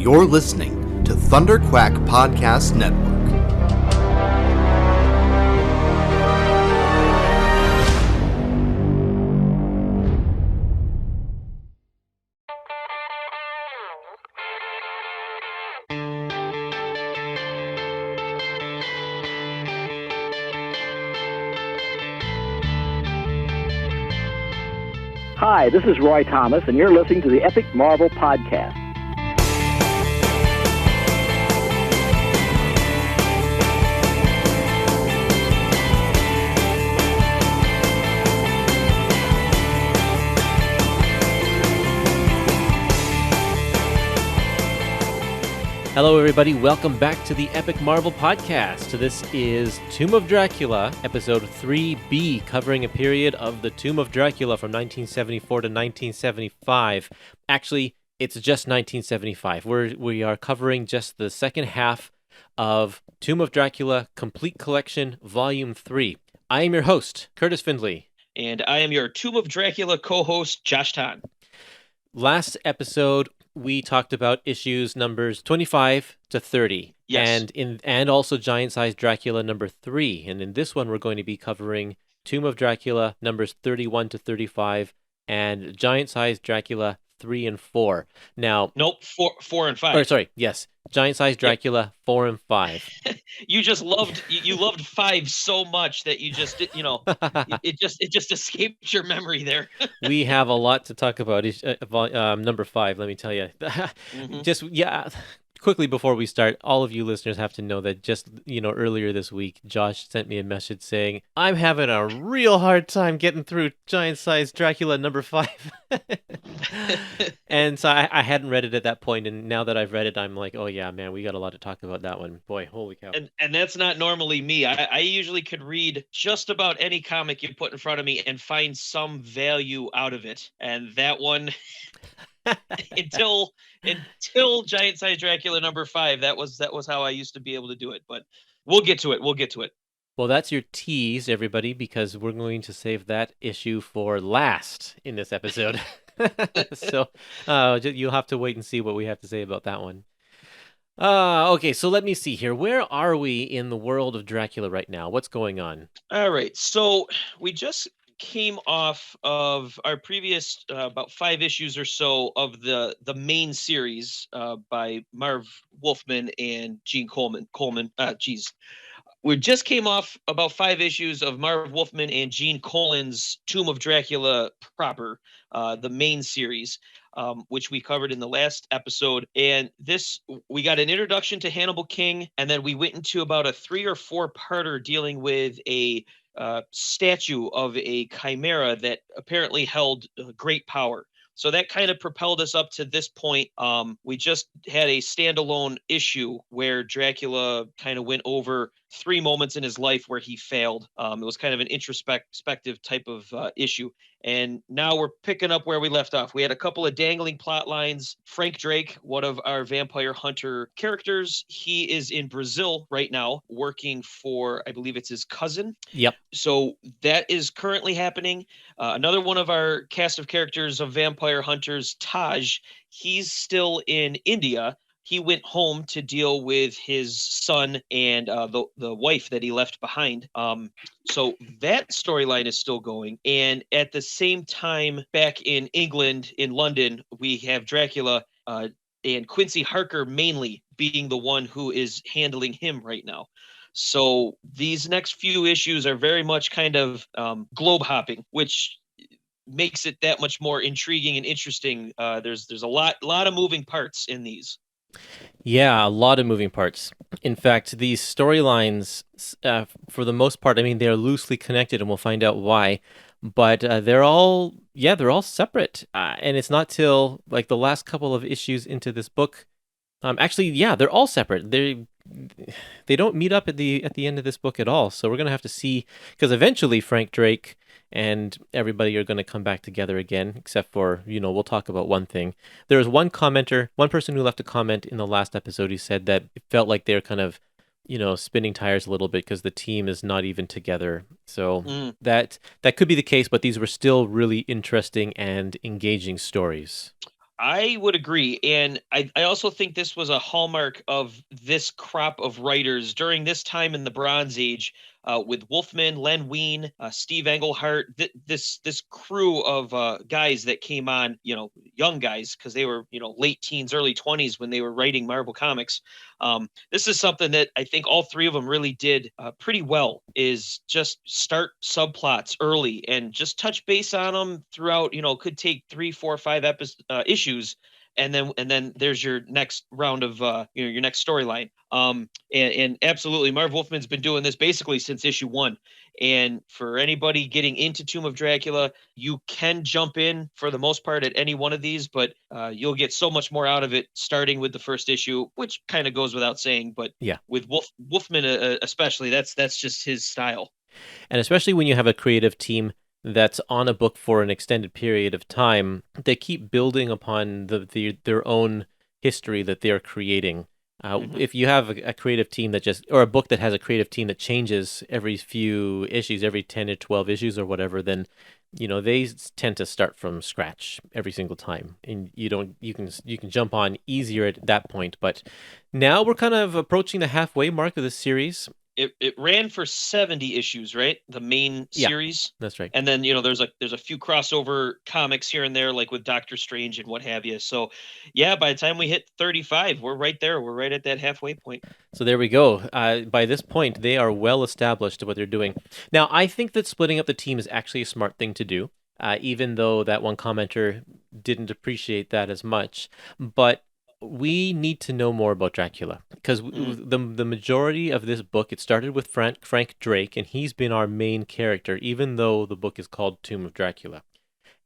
You're listening to Thunderquack Podcast Network. Hi, this is Roy Thomas, and you're listening to the Epic Marvel Podcast. Hello, everybody. Welcome back to the Epic Marvel Podcast. This is Tomb of Dracula, episode 3B, covering a period of the Tomb of Dracula from 1974 to 1975. Actually, it's just 1975. We are covering just the second half of Tomb of Dracula Complete Collection, Volume 3. I am your host, Kurtis Findley. And I am your Tomb of Dracula co-host, Josh Tan. Last episode, we talked about issues numbers 25 to 30. Yes. And also Giant-Sized Dracula number 3. And in this one, we're going to be covering Tomb of Dracula numbers 31 to 35 and Giant-Sized Dracula 3 and 4. Now, nope, 4 and 5. Or sorry, yes. Giant-Sized Dracula 4 and 5. You just loved you loved 5 so much that you just did, it just escaped your memory there. We have a lot to talk about. Number 5, let me tell you. Quickly before we start, all of you listeners have to know that just, earlier this week, Josh sent me a message saying, I'm having a real hard time getting through Giant-Sized Dracula number 5. And so I hadn't read it at that point, and now that I've read it, I'm like, oh yeah, man, we got a lot to talk about that one. Boy, holy cow. And that's not normally me. I usually could read just about any comic you put in front of me and find some value out of it. And that one... until Giant-Sized Dracula number 5, that was how I used to be able to do it. But we'll get to it. Well, that's your tease, everybody, because we're going to save that issue for last in this episode. So you'll have to wait and see what we have to say about that one. Okay, so let me see here. Where are we in the world of Dracula right now? What's going on? All right, so we just came off of our previous about 5 issues or so of the main series by Marv Wolfman and Gene Coleman. We just came off about 5 issues of Marv Wolfman and Gene Colan's Tomb of Dracula proper, the main series, which we covered in the last episode. And we got an introduction to Hannibal King, and then we went into about a 3 or 4-parter dealing with a statue of a chimera that apparently held great power. So that kind of propelled us up to this point. We just had a standalone issue where Dracula kind of went over 3 moments in his life where he failed. It was kind of an introspective type of issue. And now we're picking up where we left off. We had a couple of dangling plot lines. Frank Drake, one of our vampire hunter characters, he is in Brazil right now working for, I believe it's his cousin. Yep. So that is currently happening. Another one of our cast of characters of vampire hunters, Taj, he's still in India. He went home to deal with his son and the wife that he left behind. So that storyline is still going. And at the same time, back in England, in London, we have Dracula and Quincy Harker mainly being the one who is handling him right now. So these next few issues are very much kind of globe hopping, which makes it that much more intriguing and interesting. There's a lot of moving parts in these. Yeah, a lot of moving parts. In fact, these storylines, for the most part, I mean, they're loosely connected, and we'll find out why. But they're all separate. And it's not till like the last couple of issues into this book. They're all separate. They don't meet up at the end of this book at all. So we're gonna have to see, because eventually Frank Drake and everybody are going to come back together again, except for, we'll talk about one thing. There was one person who left a comment in the last episode who said that it felt like they're kind of, spinning tires a little bit because the team is not even together. So that could be the case, but these were still really interesting and engaging stories. I would agree. And I also think this was a hallmark of this crop of writers during this time in the Bronze Age, with Wolfman, Len Wein, Steve Englehart, this crew of guys that came on, young guys, because they were, late teens, early 20s when they were writing Marvel Comics. This is something that I think all three of them really did pretty well, is just start subplots early and just touch base on them throughout, could take 3, 4, 5 issues. And then there's your next round of your next storyline. And absolutely, Marv Wolfman's been doing this basically since issue 1. And for anybody getting into Tomb of Dracula, you can jump in for the most part at any one of these, but you'll get so much more out of it starting with the first issue, which kind of goes without saying. But Yeah. with Wolfman especially, that's just his style. And especially when you have a creative team that's on a book for an extended period of time, they keep building upon their own history that they're creating. If you have a creative team or a book that has a creative team that changes every few issues, every 10 or 12 issues or whatever, then they tend to start from scratch every single time, and you can jump on easier at that point. But now we're kind of approaching the halfway mark of this series. It ran for 70 issues, right? The main series. That's right. And then, there's a few crossover comics here and there, like with Doctor Strange and what have you. So, yeah, by the time we hit 35, we're right there. We're right at that halfway point. So there we go. By this point, they are well established to what they're doing. Now, I think that splitting up the team is actually a smart thing to do, even though that one commenter didn't appreciate that as much. But we need to know more about Dracula, because the majority of this book, it started with Frank Drake, and he's been our main character, even though the book is called Tomb of Dracula.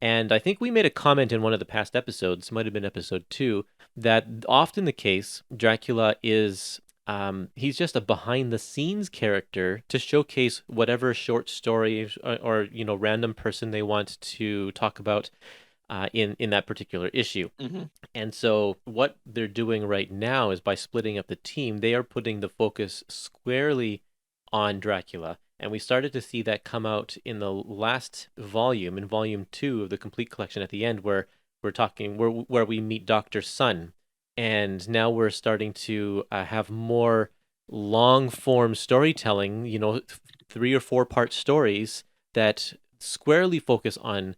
And I think we made a comment in one of the past episodes, might have been episode 2, that often the case, Dracula is he's just a behind-the-scenes character to showcase whatever short story or random person they want to talk about in that particular issue. Mm-hmm. And so what they're doing right now is, by splitting up the team, they are putting the focus squarely on Dracula. And we started to see that come out in the last volume, in volume 2 of the complete collection at the end, where where we meet Dr. Sun. And now we're starting to have more long-form storytelling, 3 or 4 part stories that squarely focus on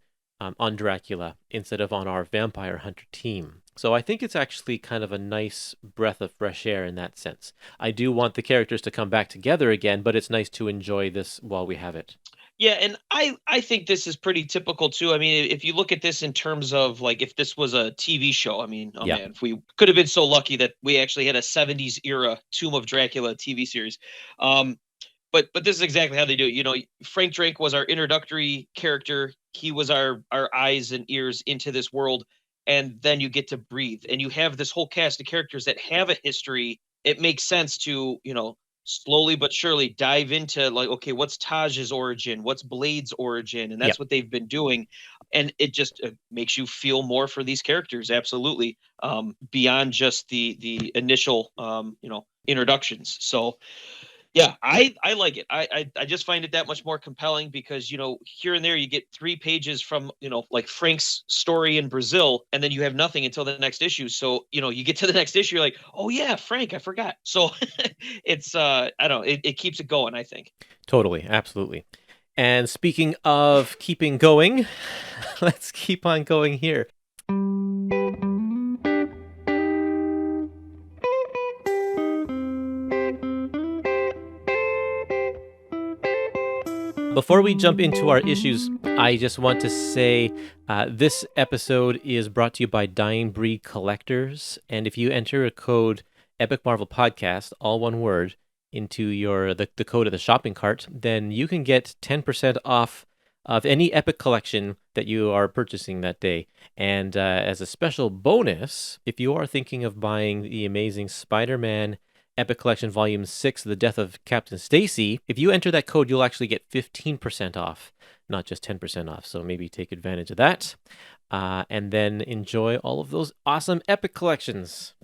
Dracula instead of on our vampire hunter team. So I think it's actually kind of a nice breath of fresh air in that sense. I do want the characters to come back together again, but it's nice to enjoy this while we have it. Yeah, and I think this is pretty typical too. I mean, if you look at this in terms of, like, if this was a TV show, I mean, man, if we could have been so lucky that we actually had a 70s era Tomb of Dracula TV series. But this is exactly how they do it. Frank Drake was our introductory character. He was our eyes and ears into this world. And then you get to breathe. And you have this whole cast of characters that have a history. It makes sense to, slowly but surely dive into, like, okay, what's Taj's origin? What's Blade's origin? And that's what they've been doing. And it just makes you feel more for these characters. Absolutely. Beyond just the initial, introductions. So, yeah, I like it. I just find it that much more compelling because, here and there you get 3 pages from, like Frank's story in Brazil, and then you have nothing until the next issue. So, you get to the next issue, you're like, oh yeah, Frank, I forgot. So it's, I don't know, it keeps it going, I think. Totally. Absolutely. And speaking of keeping going, let's keep on going here. Before we jump into our issues, I just want to say this episode is brought to you by Dying Breed Collectors. And if you enter a code Epic Marvel Podcast, all one word, into the code of the shopping cart, then you can get 10% off of any Epic collection that you are purchasing that day. And as a special bonus, if you are thinking of buying the amazing Spider-Man Epic Collection Volume 6, The Death of Captain Stacy, if you enter that code, you'll actually get 15% off, not just 10% off. So maybe take advantage of that, and then enjoy all of those awesome Epic collections.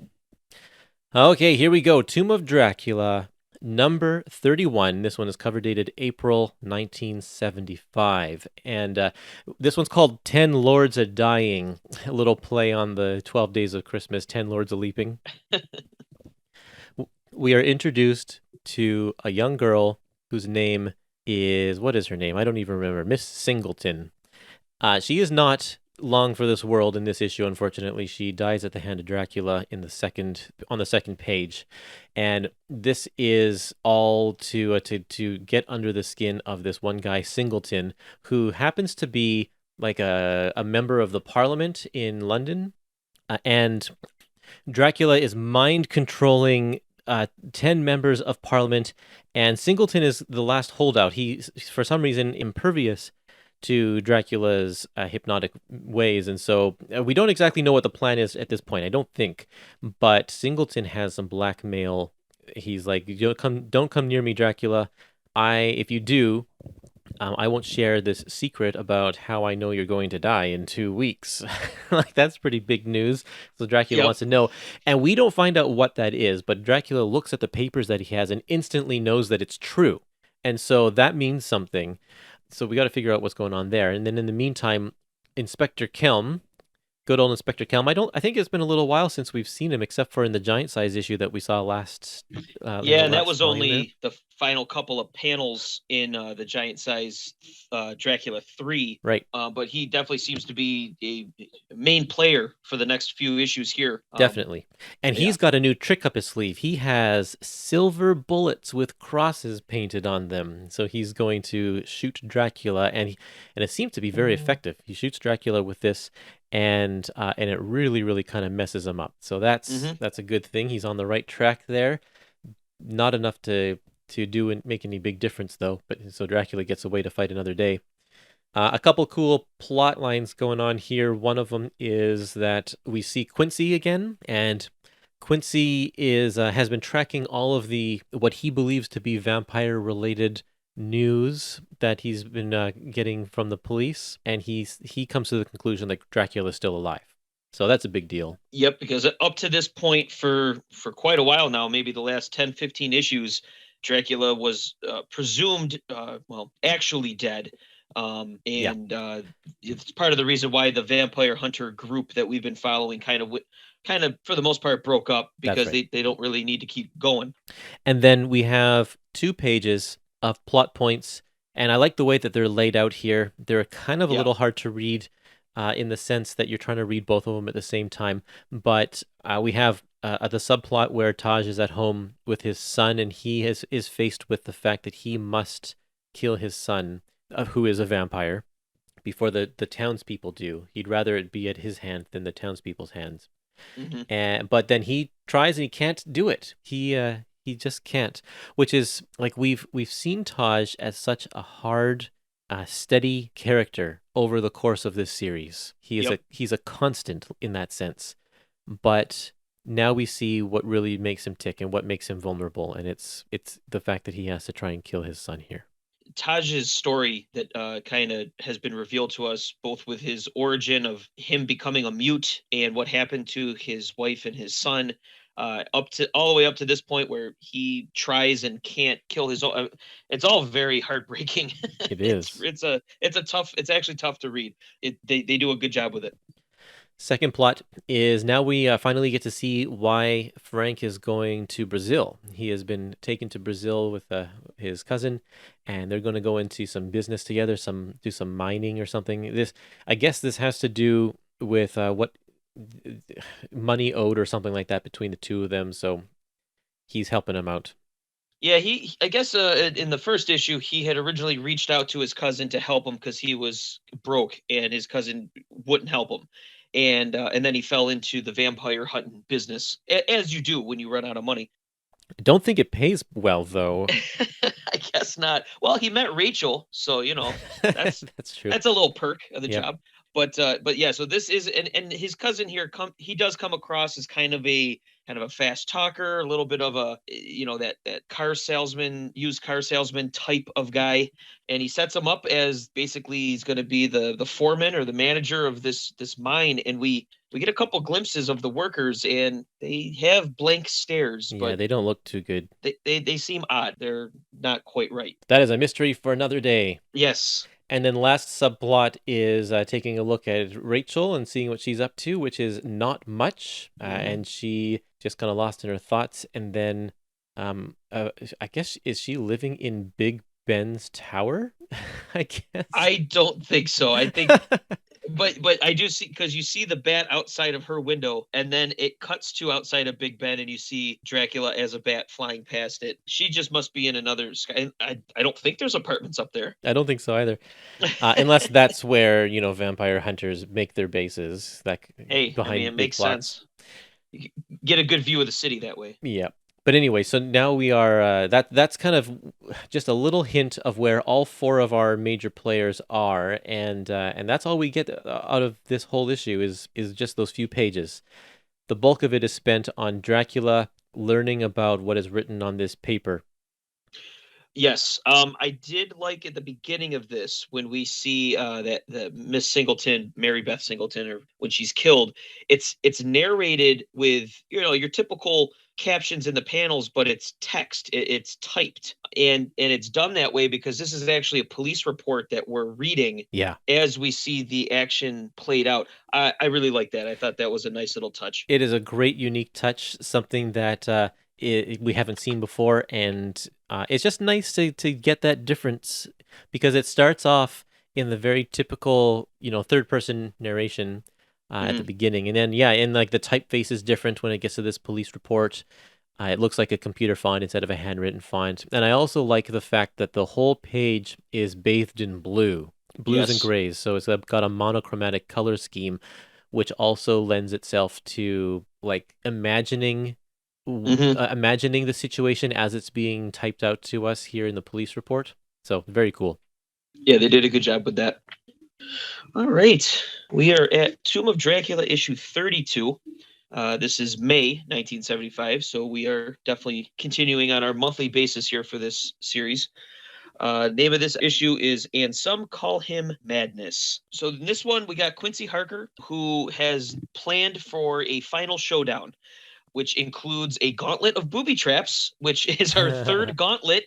Okay, here we go. Tomb of Dracula. Number 31. This one is cover dated April 1975. And this one's called 10 Lords a Dying. A little play on the 12 Days of Christmas, 10 Lords a Leaping. We are introduced to a young girl whose name is, what is her name? I don't even remember. Miss Singleton. She is not long for this world in this issue, unfortunately. She dies at the hand of Dracula on the second page. And this is all to get under the skin of this one guy, Singleton, who happens to be like a member of the Parliament in London. And Dracula is mind controlling 10 members of Parliament, and Singleton is the last holdout. He's, for some reason, impervious to Dracula's hypnotic ways, and so we don't exactly know what the plan is at this point, I don't think, but Singleton has some blackmail. He's like, don't come near me, Dracula. If you do, I won't share this secret about how I know you're going to die in 2 weeks. Like, that's pretty big news. So Dracula wants to know. And we don't find out what that is, but Dracula looks at the papers that he has and instantly knows that it's true. And so that means something. So we got to figure out what's going on there. And then in the meantime, Inspector Kelm, good old Inspector Kelm. I think it's been a little while since we've seen him, except for in the giant size issue that we saw last. And that was only the final couple of panels in the giant size Dracula 3. Right. But he definitely seems to be a main player for the next few issues here. Definitely. And he's got a new trick up his sleeve. He has silver bullets with crosses painted on them. So he's going to shoot Dracula, and it seems to be very effective. He shoots Dracula with this, and it really, really kind of messes him up. So that's a good thing. He's on the right track there. Not enough to do and make any big difference, though. But so Dracula gets away to fight another day. A couple cool plot lines going on here. One of them is that we see Quincy again, and Quincy has been tracking all of what he believes to be vampire-related news that he's been getting from the police, and he comes to the conclusion that Dracula is still alive. So that's a big deal. Yep, because up to this point, for quite a while now, maybe the last 10, 15 issues, Dracula was presumed, actually dead. It's part of the reason why the vampire hunter group that we've been following kind of for the most part broke up, because they don't really need to keep going. And then we have 2 pages of plot points, and I like the way that they're laid out here. They're kind of a little hard to read in the sense that you're trying to read both of them at the same time, but we have the subplot where Taj is at home with his son, and he is faced with the fact that he must kill his son, who is a vampire, before the townspeople do. He'd rather it be at his hand than the townspeople's hands. Mm-hmm. But then he tries and he can't do it. He just can't. Which is like we've seen Taj as such a hard, steady character over the course of this series. He's a constant in that sense. But now we see what really makes him tick and what makes him vulnerable, and it's the fact that he has to try and kill his son here. Taj's story that kind of has been revealed to us, both with his origin of him becoming a mute and what happened to his wife and his son, all the way up to this point where he tries and can't kill his own. It's all very heartbreaking. It is. It's actually tough to read. They do a good job with it. Second plot is now we finally get to see why Frank is going to Brazil. He has been taken to Brazil with his cousin, and they're going to go into some business together, do some mining or something. I guess this has to do with what money owed or something like that between the two of them. So he's helping him out. Yeah, I guess in the first issue, he had originally reached out to his cousin to help him because he was broke, and his cousin wouldn't help him. And then he fell into the vampire hunting business, as you do when you run out of money. I don't think it pays well, though. I guess not. Well, he met Rachel, so that's that's true. That's a little perk of the job. But yeah, so this is and his cousin here he does come across as kind of a fast talker, a little bit of a that used car salesman type of guy, and he sets him up as basically he's going to be the foreman or the manager of this mine, and we we get a couple glimpses of the workers, and they have blank stares, Yeah, but they don't look too good. they seem odd. They're not quite right. That is a mystery for another day. Yes. And then last subplot is taking a look at Rachel and seeing what she's up to, which is not much. And she just kind of lost in her thoughts. And then I guess, is she living in Big Ben's tower? I guess. I don't think so. I think but I do see, because you see the bat outside of her window, and then it cuts to outside of Big Ben, and you see Dracula as a bat flying past it. She just must be in another sky. I don't think there's apartments up there. I don't think so either. Unless that's where, vampire hunters make their bases, Hey, behind it big makes plots. sense. You get a good view of the city that way. Yeah. But anyway, so now we are, that's kind of just a little hint of where all four of our major players are, and that's all we get out of this whole issue is just those few pages. The bulk of it is spent on Dracula learning about what is written on this paper. Yes, I did like at the beginning of this when we see that the Miss Singleton, Mary Beth Singleton, or when she's killed, it's narrated with your typical captions in the panels, but it's text, it's typed, and it's done that way because this is actually a police report that we're reading. Yeah, as we see the action played out. I really like that. I thought that was a nice little touch. it is a great, unique touch, something that we haven't seen before, and it's just nice to get that difference, because it starts off in the very typical, third-person narration at the beginning, and then and like the typeface is different when it gets to this police report. It looks like a computer font instead of a handwritten font, and I also like the fact that the whole page is bathed in blues Yes. and grays, so it's got a monochromatic color scheme, which also lends itself to like imagining the situation as it's being typed out to us here in the police report. So very cool. Yeah, they did a good job with that. All right. We are at Tomb of Dracula issue 32. This is May 1975, so we are definitely continuing on our monthly basis here for this series. Name of this issue is And Some Call Him Madness. So in this one, we got Quincy Harker, who has planned for a final showdown, which includes a gauntlet of booby traps, which is our third gauntlet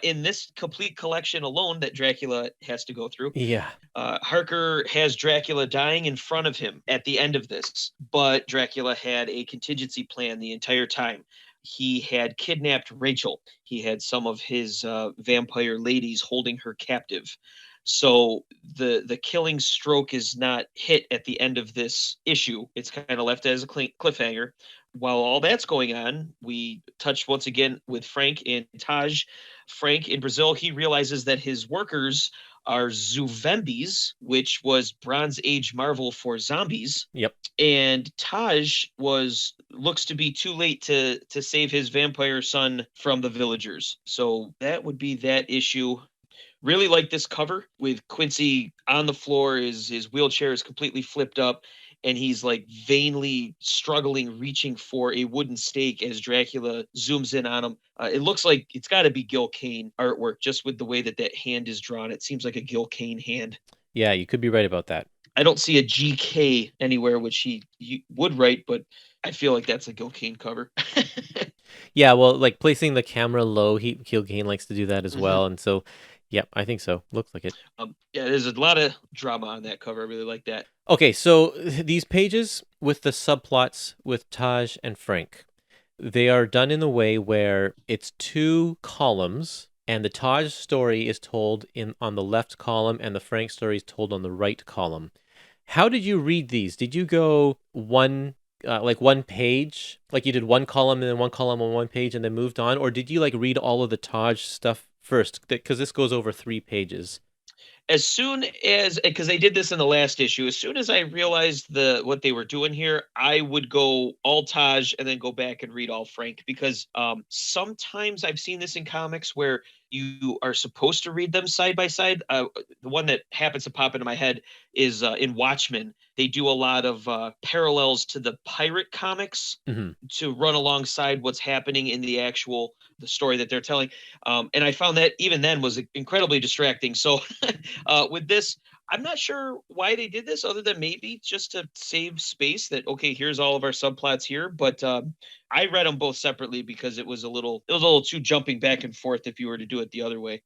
in this complete collection alone that Dracula has to go through. Yeah. Harker has Dracula dying in front of him at the end of this, but Dracula had a contingency plan the entire time. He had kidnapped Rachel. He had some of his vampire ladies holding her captive. So the killing stroke is not hit at the end of this issue. It's kind of left as a cliffhanger. While all that's going on, we touch once again with Frank and Taj. Frank in Brazil, he realizes that his workers are Zuvembis, which was Bronze Age Marvel for zombies. Yep. And Taj looks to be too late to save his vampire son from the villagers. So that would be that issue. Really like this cover with Quincy on the floor. His wheelchair is completely flipped up, and he's like vainly struggling, reaching for a wooden stake as Dracula zooms in on him. It looks like it's got to be Gil Kane artwork, just with the way that hand is drawn. It seems like a Gil Kane hand. Yeah, you could be right about that. I don't see a GK anywhere, which he would write, but I feel like that's a Gil Kane cover. Yeah, well, like placing the camera low, Gil Kane likes to do that as well, and so, yeah, I think so. Looks like it. Yeah, there's a lot of drama on that cover. I really like that. Okay, so these pages with the subplots with Taj and Frank, they are done in the way where it's two columns, and the Taj story is told on the left column, and the Frank story is told on the right column. How did you read these? Did you go one page, like you did one column and then one column on one page and then moved on, or did you like read all of the Taj stuff first? Because this goes over 3 pages. As soon as, because they did this in the last issue, as soon as I realized what they were doing here, I would go all Taj and then go back and read all Frank, because sometimes I've seen this in comics where you are supposed to read them side by side. The one that happens to pop into my head is in Watchmen. They do a lot of parallels to the pirate comics to run alongside what's happening in the story that they're telling. And I found that even then was incredibly distracting. So with this, I'm not sure why they did this, other than maybe just to save space. That okay, here's all of our subplots here, but I read them both separately because it was a little too jumping back and forth if you were to do it the other way.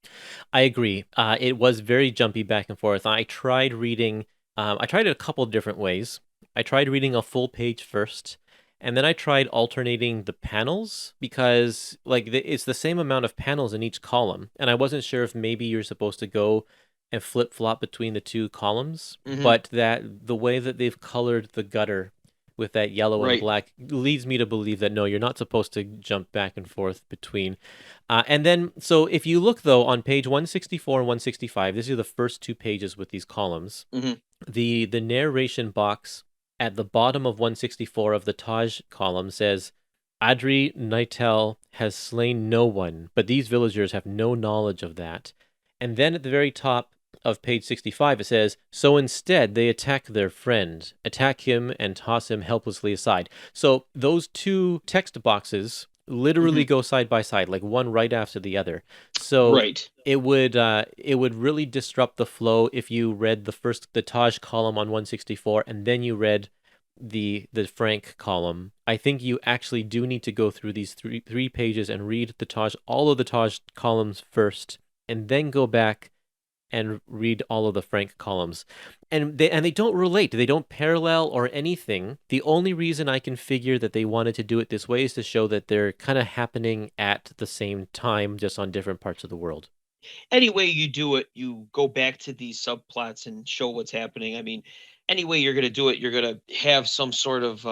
I agree. It was very jumpy back and forth. I tried reading. I tried it a couple different ways. I tried reading a full page first, and then I tried alternating the panels because, like, it's the same amount of panels in each column, and I wasn't sure if maybe you're supposed to go and flip flop between the two columns, Hmm. but that the way that they've colored the gutter with that yellow and Right. black leads me to believe that no, you're not supposed to jump back and forth between. And then, so if you look though on page 164 and 165, these are the first two pages with these columns. Hmm. The narration box at the bottom of 164 of the Taj column says, Adri Nitel has slain no one, but these villagers have no knowledge of that. And then at the very top of page 65, it says, so instead they attack their friend, attack him and toss him helplessly aside. So those two text boxes literally Hmm. go side by side, like one right after the other. So Right. it would really disrupt the flow if you read the Taj column on 164 and then you read the Frank column. I think you actually do need to go through these three pages and read all of the Taj columns first, and then go back and read all of the Frank columns. And they don't relate. They don't parallel or anything. The only reason I can figure that they wanted to do it this way is to show that they're kind of happening at the same time, just on different parts of the world. Any way you do it, you go back to these subplots and show what's happening. I mean, any way you're going to do it, you're going to have some sort of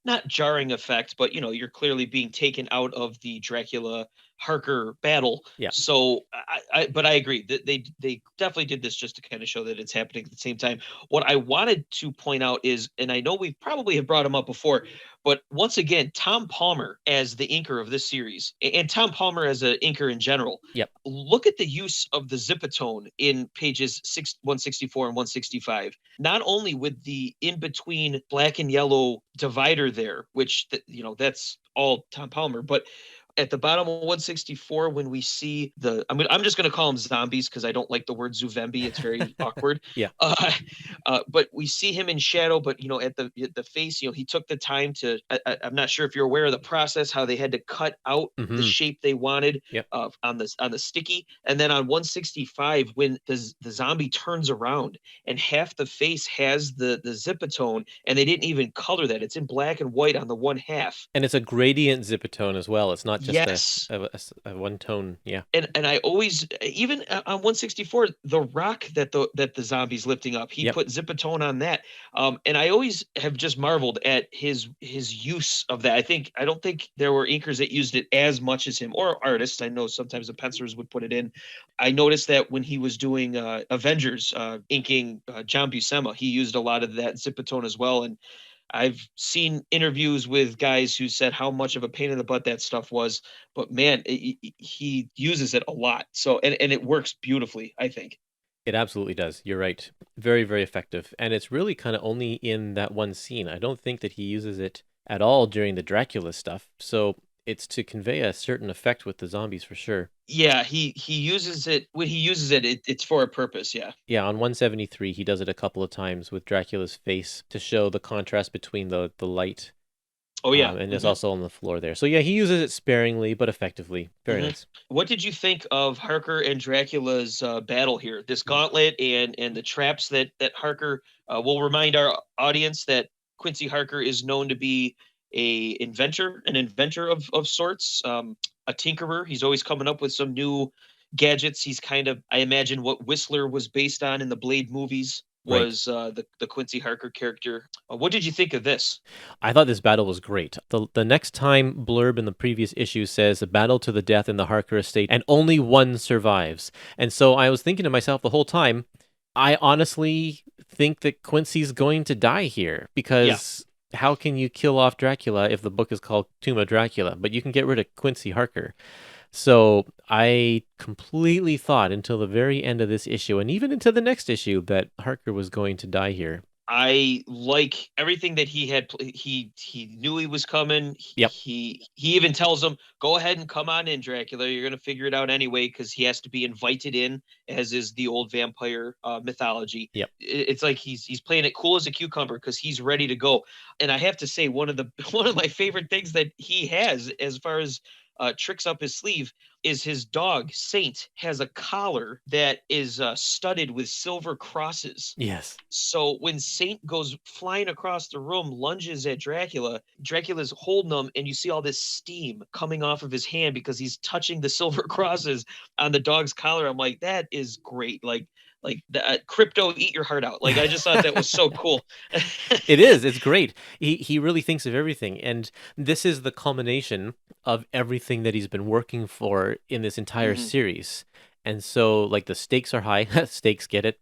not jarring effect, but you're clearly being taken out of the Dracula Harker battle. Yeah. So, but I agree that they definitely did this just to kind of show that it's happening at the same time. What I wanted to point out is, and I know we probably have brought him up before, but once again, Tom Palmer as the inker of this series, and Tom Palmer as an inker in general, Yep. look at the use of the zipatone in pages 164 and 165. Not only with the in between black and yellow divider there, which that's all Tom Palmer, but at the bottom of 164, when we see I'm just going to call them zombies because I don't like the word Zuvembi. It's very awkward. Yeah. But we see him in shadow, but at the face, he took the time to. I'm not sure if you're aware of the process, how they had to cut out the shape they wanted Yep. on the sticky, and then on 165, when the zombie turns around and half the face has the zipatone, and they didn't even color that. It's in black and white on the one half. And it's a gradient zipatone as well. It's not just Yes. a one tone. Yeah. And I always, even on 164, the rock that the zombie's lifting up, he Yep. put zipatone on that. And I always have just marveled at his use of that. I don't think there were inkers that used it as much as him, or artists. I know sometimes the pencilers would put it in. I noticed that when he was doing Avengers, inking John Buscema, he used a lot of that zipatone as well. And I've seen interviews with guys who said how much of a pain in the butt that stuff was, but man, he uses it a lot. So, and it works beautifully, I think. It absolutely does. You're right. Very, very effective. And it's really kind of only in that one scene. I don't think that he uses it at all during the Dracula stuff. So it's to convey a certain effect with the zombies for sure. Yeah, he uses it when he uses it, it's for a purpose. Yeah. Yeah, on 173, he does it a couple of times with Dracula's face to show the contrast between the light. Oh yeah. And it's also on the floor there. So yeah, he uses it sparingly but effectively. Very nice. What did you think of Harker and Dracula's battle here? This gauntlet and the traps that Harker will remind our audience that Quincy Harker is known to be an inventor of sorts, a tinkerer. He's always coming up with some new gadgets. He's kind of, I imagine, what Whistler was based on in the Blade movies Right. was the Quincy Harker character. What did you think of this? I thought this battle was great. The next time blurb in the previous issue says a battle to the death in the Harker estate and only one survives. And so I was thinking to myself the whole time, I honestly think that Quincy's going to die here because how can you kill off Dracula if the book is called Tomb of Dracula, but you can get rid of Quincy Harker? So I completely thought until the very end of this issue and even into the next issue that Harker was going to die here. I like everything that he had. He knew he was coming. Yep. He even tells him, "Go ahead and come on in, Dracula. You're gonna figure it out anyway," because he has to be invited in, as is the old vampire mythology. Yep. It's like he's playing it cool as a cucumber because he's ready to go. And I have to say, one of the one of my favorite things that he has as far as tricks up his sleeve is his dog Saint has a collar that is studded with silver crosses. Yes. So when Saint goes flying across the room, lunges at Dracula, Dracula's holding him, and you see all this steam coming off of his hand because he's touching the silver crosses on the dog's collar. I'm like, that is great. Like the crypto, eat your heart out. Like I just thought that was so cool. It is. It's great. He really thinks of everything, and this is the culmination of everything that he's been working for in this entire Mhm. series. And so, like, the stakes are high. Stakes, get it?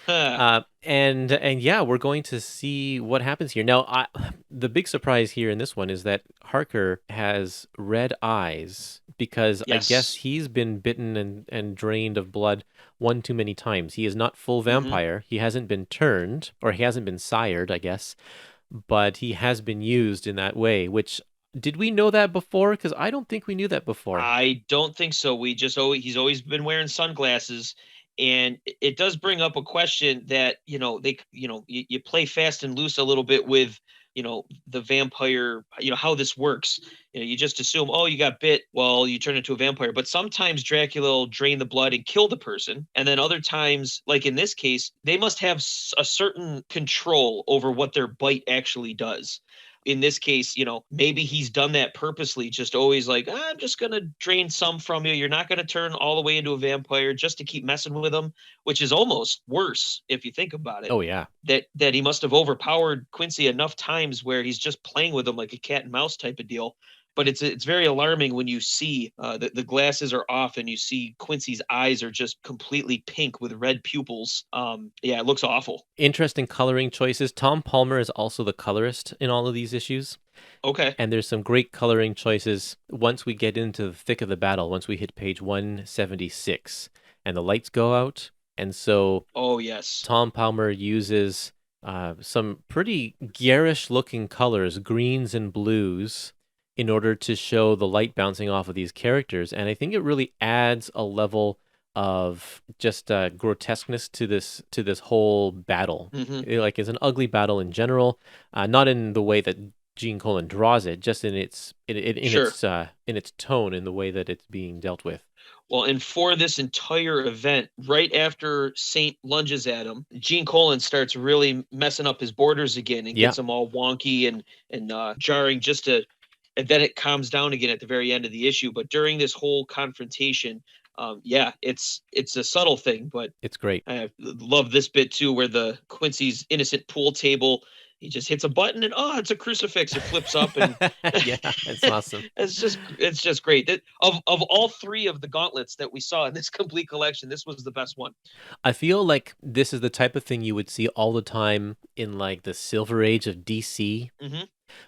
And yeah, we're going to see what happens here. Now, the big surprise here in this one is that Harker has red eyes because I guess Yes. he's been bitten and drained of blood one too many times. He is not full Mhm. vampire. He hasn't been turned, or he hasn't been sired, I guess, but he has been used in that way, which did we know that before? Because I don't think we knew that before. I don't think so. We just always he's always been wearing sunglasses, and it does bring up a question that you play fast and loose a little bit with the vampire, how this works. You just assume, oh, you got bit, well, you turn into a vampire. But sometimes Dracula will drain the blood and kill the person, and then other times, like in this case, they must have a certain control over what their bite actually does. In this case, maybe he's done that purposely, just always like, I'm just going to drain some from you. You're not going to turn all the way into a vampire just to keep messing with him, which is almost worse if you think about it. Oh, yeah. That he must have overpowered Quincy enough times where he's just playing with him like a cat and mouse type of deal. But it's very alarming when you see the glasses are off and you see Quincy's eyes are just completely pink with red pupils. Yeah, it looks awful. Interesting coloring choices. Tom Palmer is also the colorist in all of these issues. Okay. And there's some great coloring choices once we get into the thick of the battle, once we hit page 176 and the lights go out. And so Oh, yes. Tom Palmer uses some pretty garish looking colors, greens and blues, in order to show the light bouncing off of these characters. And I think it really adds a level of just grotesqueness to this whole battle. Mhm. Like, it's an ugly battle in general, not in the way that Gene Colan draws it, just in its Sure. in its tone, in the way that it's being dealt with. Well, and for this entire event, right after Saint lunges at him, Gene Colan starts really messing up his borders again and Yeah. gets them all wonky and jarring and then it calms down again at the very end of the issue. But during this whole confrontation, yeah, it's a subtle thing, but It's great. I love this bit too, where the Quincy's innocent pool table, he just hits a button and it's a crucifix. It flips up and Yeah, it's awesome. it's just great. That of all three of the gauntlets that we saw in this complete collection, this was the best one. I feel like this is the type of thing you would see all the time in, like, the Silver Age of DC, Hmm.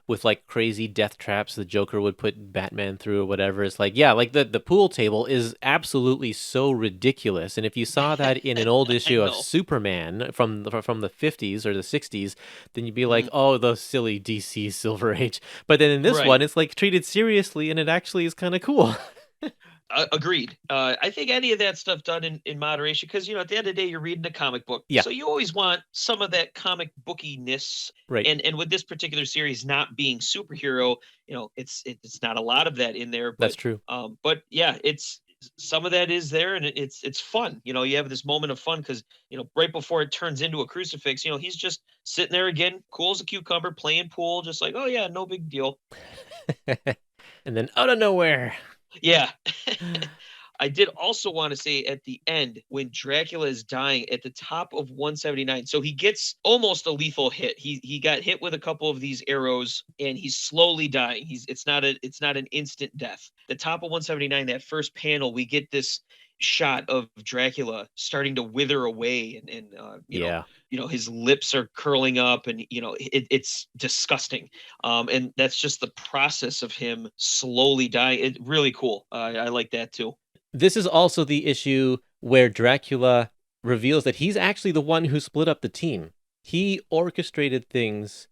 with, like, crazy death traps the Joker would put Batman through or whatever. It's like, yeah, like the pool table is absolutely so ridiculous. And if you saw that in an old issue of know. Superman from the 50s or the 60s, then you'd be like, Mhm. oh, the silly DC Silver Age. But then in this Right. one, it's like treated seriously, and it actually is kind of cool. Agreed. I think any of that stuff done in moderation, because at the end of the day, you're reading a comic book, Yeah. so you always want some of that comic bookiness. Right. And with this particular series not being superhero, it's not a lot of that in there. That's But true. but yeah, it's some of that is there, and it's fun. You have this moment of fun because right before it turns into a crucifix, he's just sitting there again, cool as a cucumber, playing pool, just like, oh yeah, no big deal. And then out of nowhere. Yeah. I did also want to say at the end, when Dracula is dying at the top of 179, so he gets almost a lethal hit. He got hit with a couple of these arrows and he's slowly dying. It's not an instant death. The top of 179, that first panel, we get this shot of Dracula starting to wither away and Yeah. his lips are curling up and it's disgusting. And that's just the process of him slowly dying. It really cool. I like that too. This is also the issue where Dracula reveals that he's actually the one who split up the team. he orchestrated things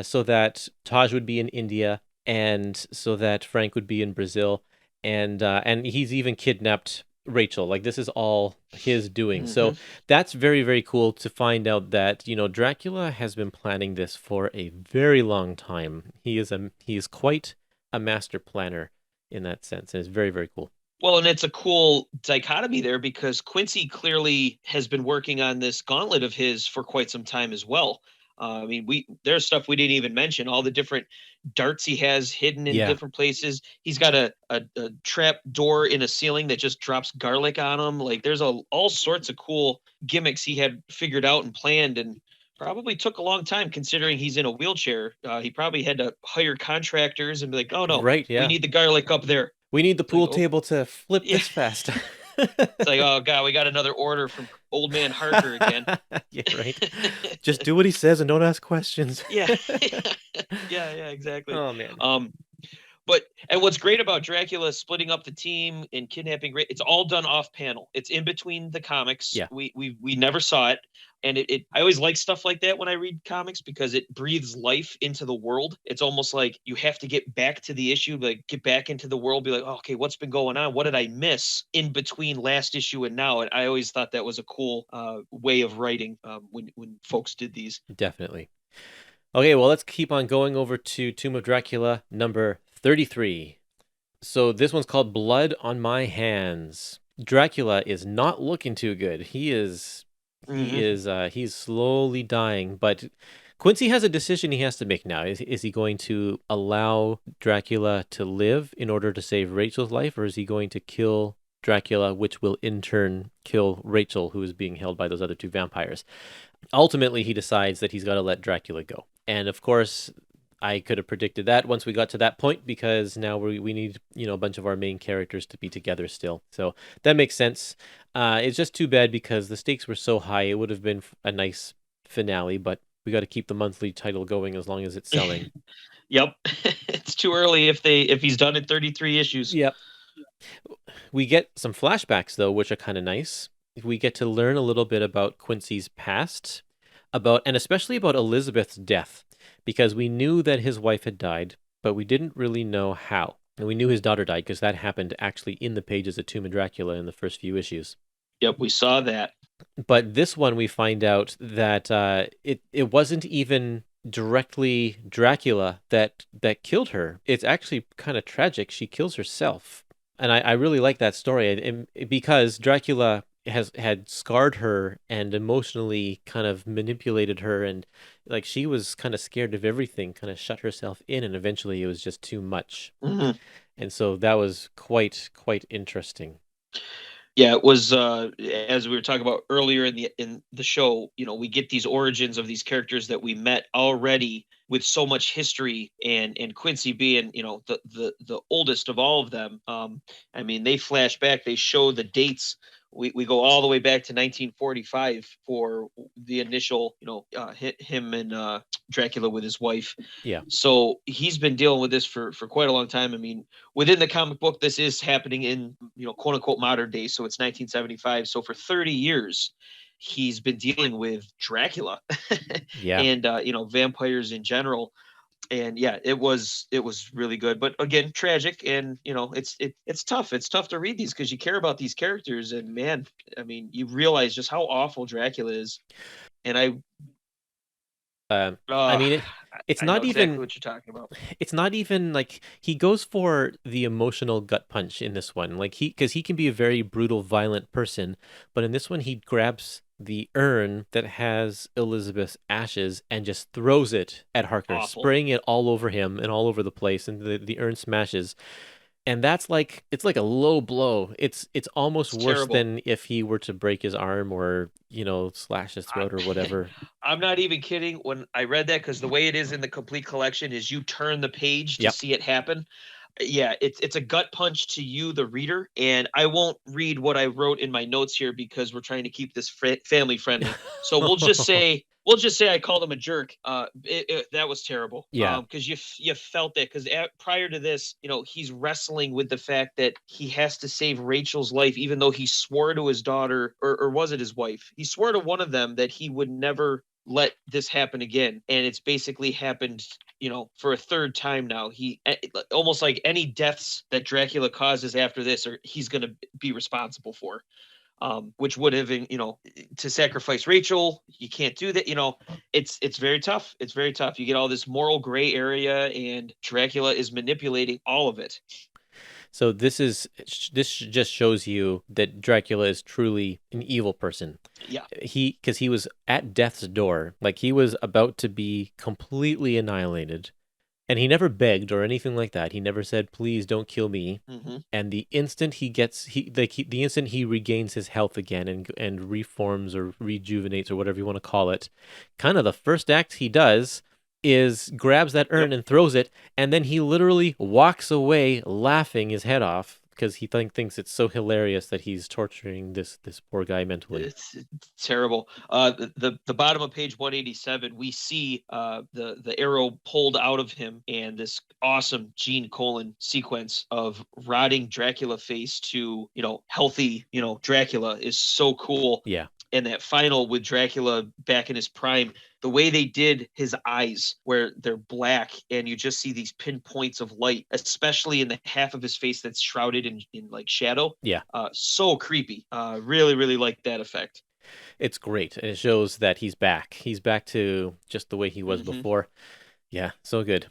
so that Taj would be in India and so that Frank would be in Brazil, and he's even kidnapped Rachel. Like this is all his doing. So that's very, very cool to find out that, Dracula has been planning this for a very long time. He is quite a master planner in that sense, and it's very, very cool. Well, and it's a cool dichotomy there because Quincy clearly has been working on this gauntlet of his for quite some time as well. I mean, there's stuff we didn't even mention, all the different darts he has hidden in different places. He's got a trap door in a ceiling that just drops garlic on him. Like there's all sorts of cool gimmicks he had figured out and planned, and probably took a long time considering he's in a wheelchair. He probably had to hire contractors and be like, oh no, right, yeah. we need the garlic up there. We need the pool table to flip this fast. It's like, oh God, we got another order from old man Harker again. Yeah, right. Just do what he says and don't ask questions. Yeah. Yeah, exactly. Oh man. And what's great about Dracula splitting up the team and kidnapping, it's all done off panel. It's in between the comics. Yeah. We never saw it. And I always like stuff like that when I read comics because it breathes life into the world. It's almost like you have to get back to the issue, like get back into the world, be like, oh, okay, what's been going on? What did I miss in between last issue and now? And I always thought that was a cool way of writing when folks did these. Definitely. Okay, well, let's keep on going over to Tomb of Dracula number 33. So this one's called Blood on My Hands. Dracula is not looking too good. He's slowly dying, but Quincy has a decision he has to make now. Is he going to allow Dracula to live in order to save Rachel's life, or is he going to kill Dracula, which will in turn kill Rachel, who is being held by those other two vampires? Ultimately, he decides that he's got to let Dracula go. And of course, I could have predicted that once we got to that point, because now we need, a bunch of our main characters to be together still. So that makes sense. It's just too bad because the stakes were so high. It would have been a nice finale, but we got to keep the monthly title going as long as it's selling. Yep. It's too early if he's done it 33 issues. Yep. We get some flashbacks though, which are kind of nice. We get to learn a little bit about Quincy's past, and especially about Elizabeth's death, because we knew that his wife had died, but we didn't really know how. And we knew his daughter died because that happened actually in the pages of Tomb of Dracula in the first few issues. Yep, we saw that. But this one, we find out that it wasn't even directly Dracula that killed her. It's actually kind of tragic. She kills herself. And I really like that story because Dracula had scarred her and emotionally kind of manipulated her, and like she was kind of scared of everything, kind of shut herself in, and eventually it was just too much. And so that was quite interesting. Yeah, it was as we were talking about earlier in the show, we get these origins of these characters that we met already with so much history, and Quincy being, the oldest of all of them. I mean, they flash back, they show the dates. We go all the way back to 1945 for the initial, him and Dracula with his wife. Yeah. So he's been dealing with this for quite a long time. I mean, within the comic book, this is happening in, quote unquote modern day. So it's 1975. So for 30 years, he's been dealing with Dracula and, vampires in general. And yeah, it was really good, but again, tragic. And it's tough. It's tough to read these because you care about these characters, and man, I mean, you realize just how awful Dracula is. And I mean, it's not even exactly what you're talking about. It's not even like he goes for the emotional gut punch in this one, like because he can be a very brutal, violent person, but in this one he grabs the urn that has Elizabeth's ashes and just throws it at Harker, spraying it all over him and all over the place, and the urn smashes. And that's like, it's like a low blow. It's almost worse terrible than if he were to break his arm or, slash his throat or whatever. I'm not even kidding when I read that, because the way it is in the complete collection is you turn the page to see it happen. Yeah, it's a gut punch to you, the reader. And I won't read what I wrote in my notes here because we're trying to keep this family friendly. So we'll just say I called him a jerk. That was terrible. Yeah. Because you felt that, because prior to this, he's wrestling with the fact that he has to save Rachel's life, even though he swore to his daughter, or was it his wife? He swore to one of them that he would never let this happen again. And it's basically happened, for a third time now. He almost like any deaths that Dracula causes after this, or he's going to be responsible for. Which would have, to sacrifice Rachel, you can't do that. It's very tough. It's very tough. You get all this moral gray area, and Dracula is manipulating all of it. So this just shows you that Dracula is truly an evil person. Yeah. Because he was at death's door, like he was about to be completely annihilated. And he never begged or anything like that. He never said, "Please don't kill me." Mm-hmm. And the instant the instant he regains his health again and reforms or rejuvenates or whatever you want to call it, kind of the first act he does is grabs that urn and throws it, and then he literally walks away laughing his head off because he thinks it's so hilarious that he's torturing this poor guy mentally. It's terrible. The bottom of page 187, we see the arrow pulled out of him, and this awesome Gene Colan sequence of rotting Dracula face to healthy Dracula is so cool. Yeah. And that final with Dracula back in his prime, the way they did his eyes, where they're black and you just see these pinpoints of light, especially in the half of his face that's shrouded in like shadow. Yeah. So creepy. Really, really like that effect. It's great. And it shows that he's back. He's back to just the way he was before. Yeah, so good.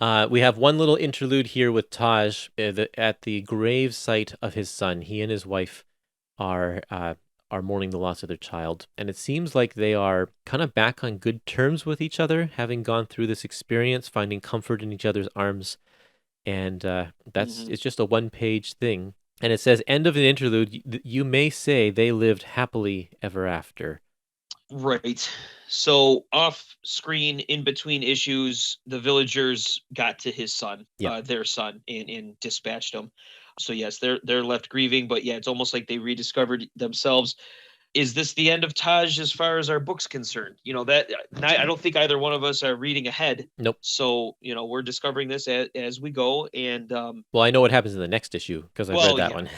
We have one little interlude here with Taj at the grave site of his son. He and his wife are mourning the loss of their child. And it seems like they are kind of back on good terms with each other, having gone through this experience, finding comfort in each other's arms. And it's just a one-page thing. And it says, end of an interlude, you may say they lived happily ever after. Right. So off screen, in between issues, the villagers got to his son, their son, and dispatched him. So yes, they're left grieving, but yeah, it's almost like they rediscovered themselves. Is this the end of Taj as far as our book's concerned? That I don't think either one of us are reading ahead. Nope. So, we're discovering this as we go. And well, I know what happens in the next issue because I read that one.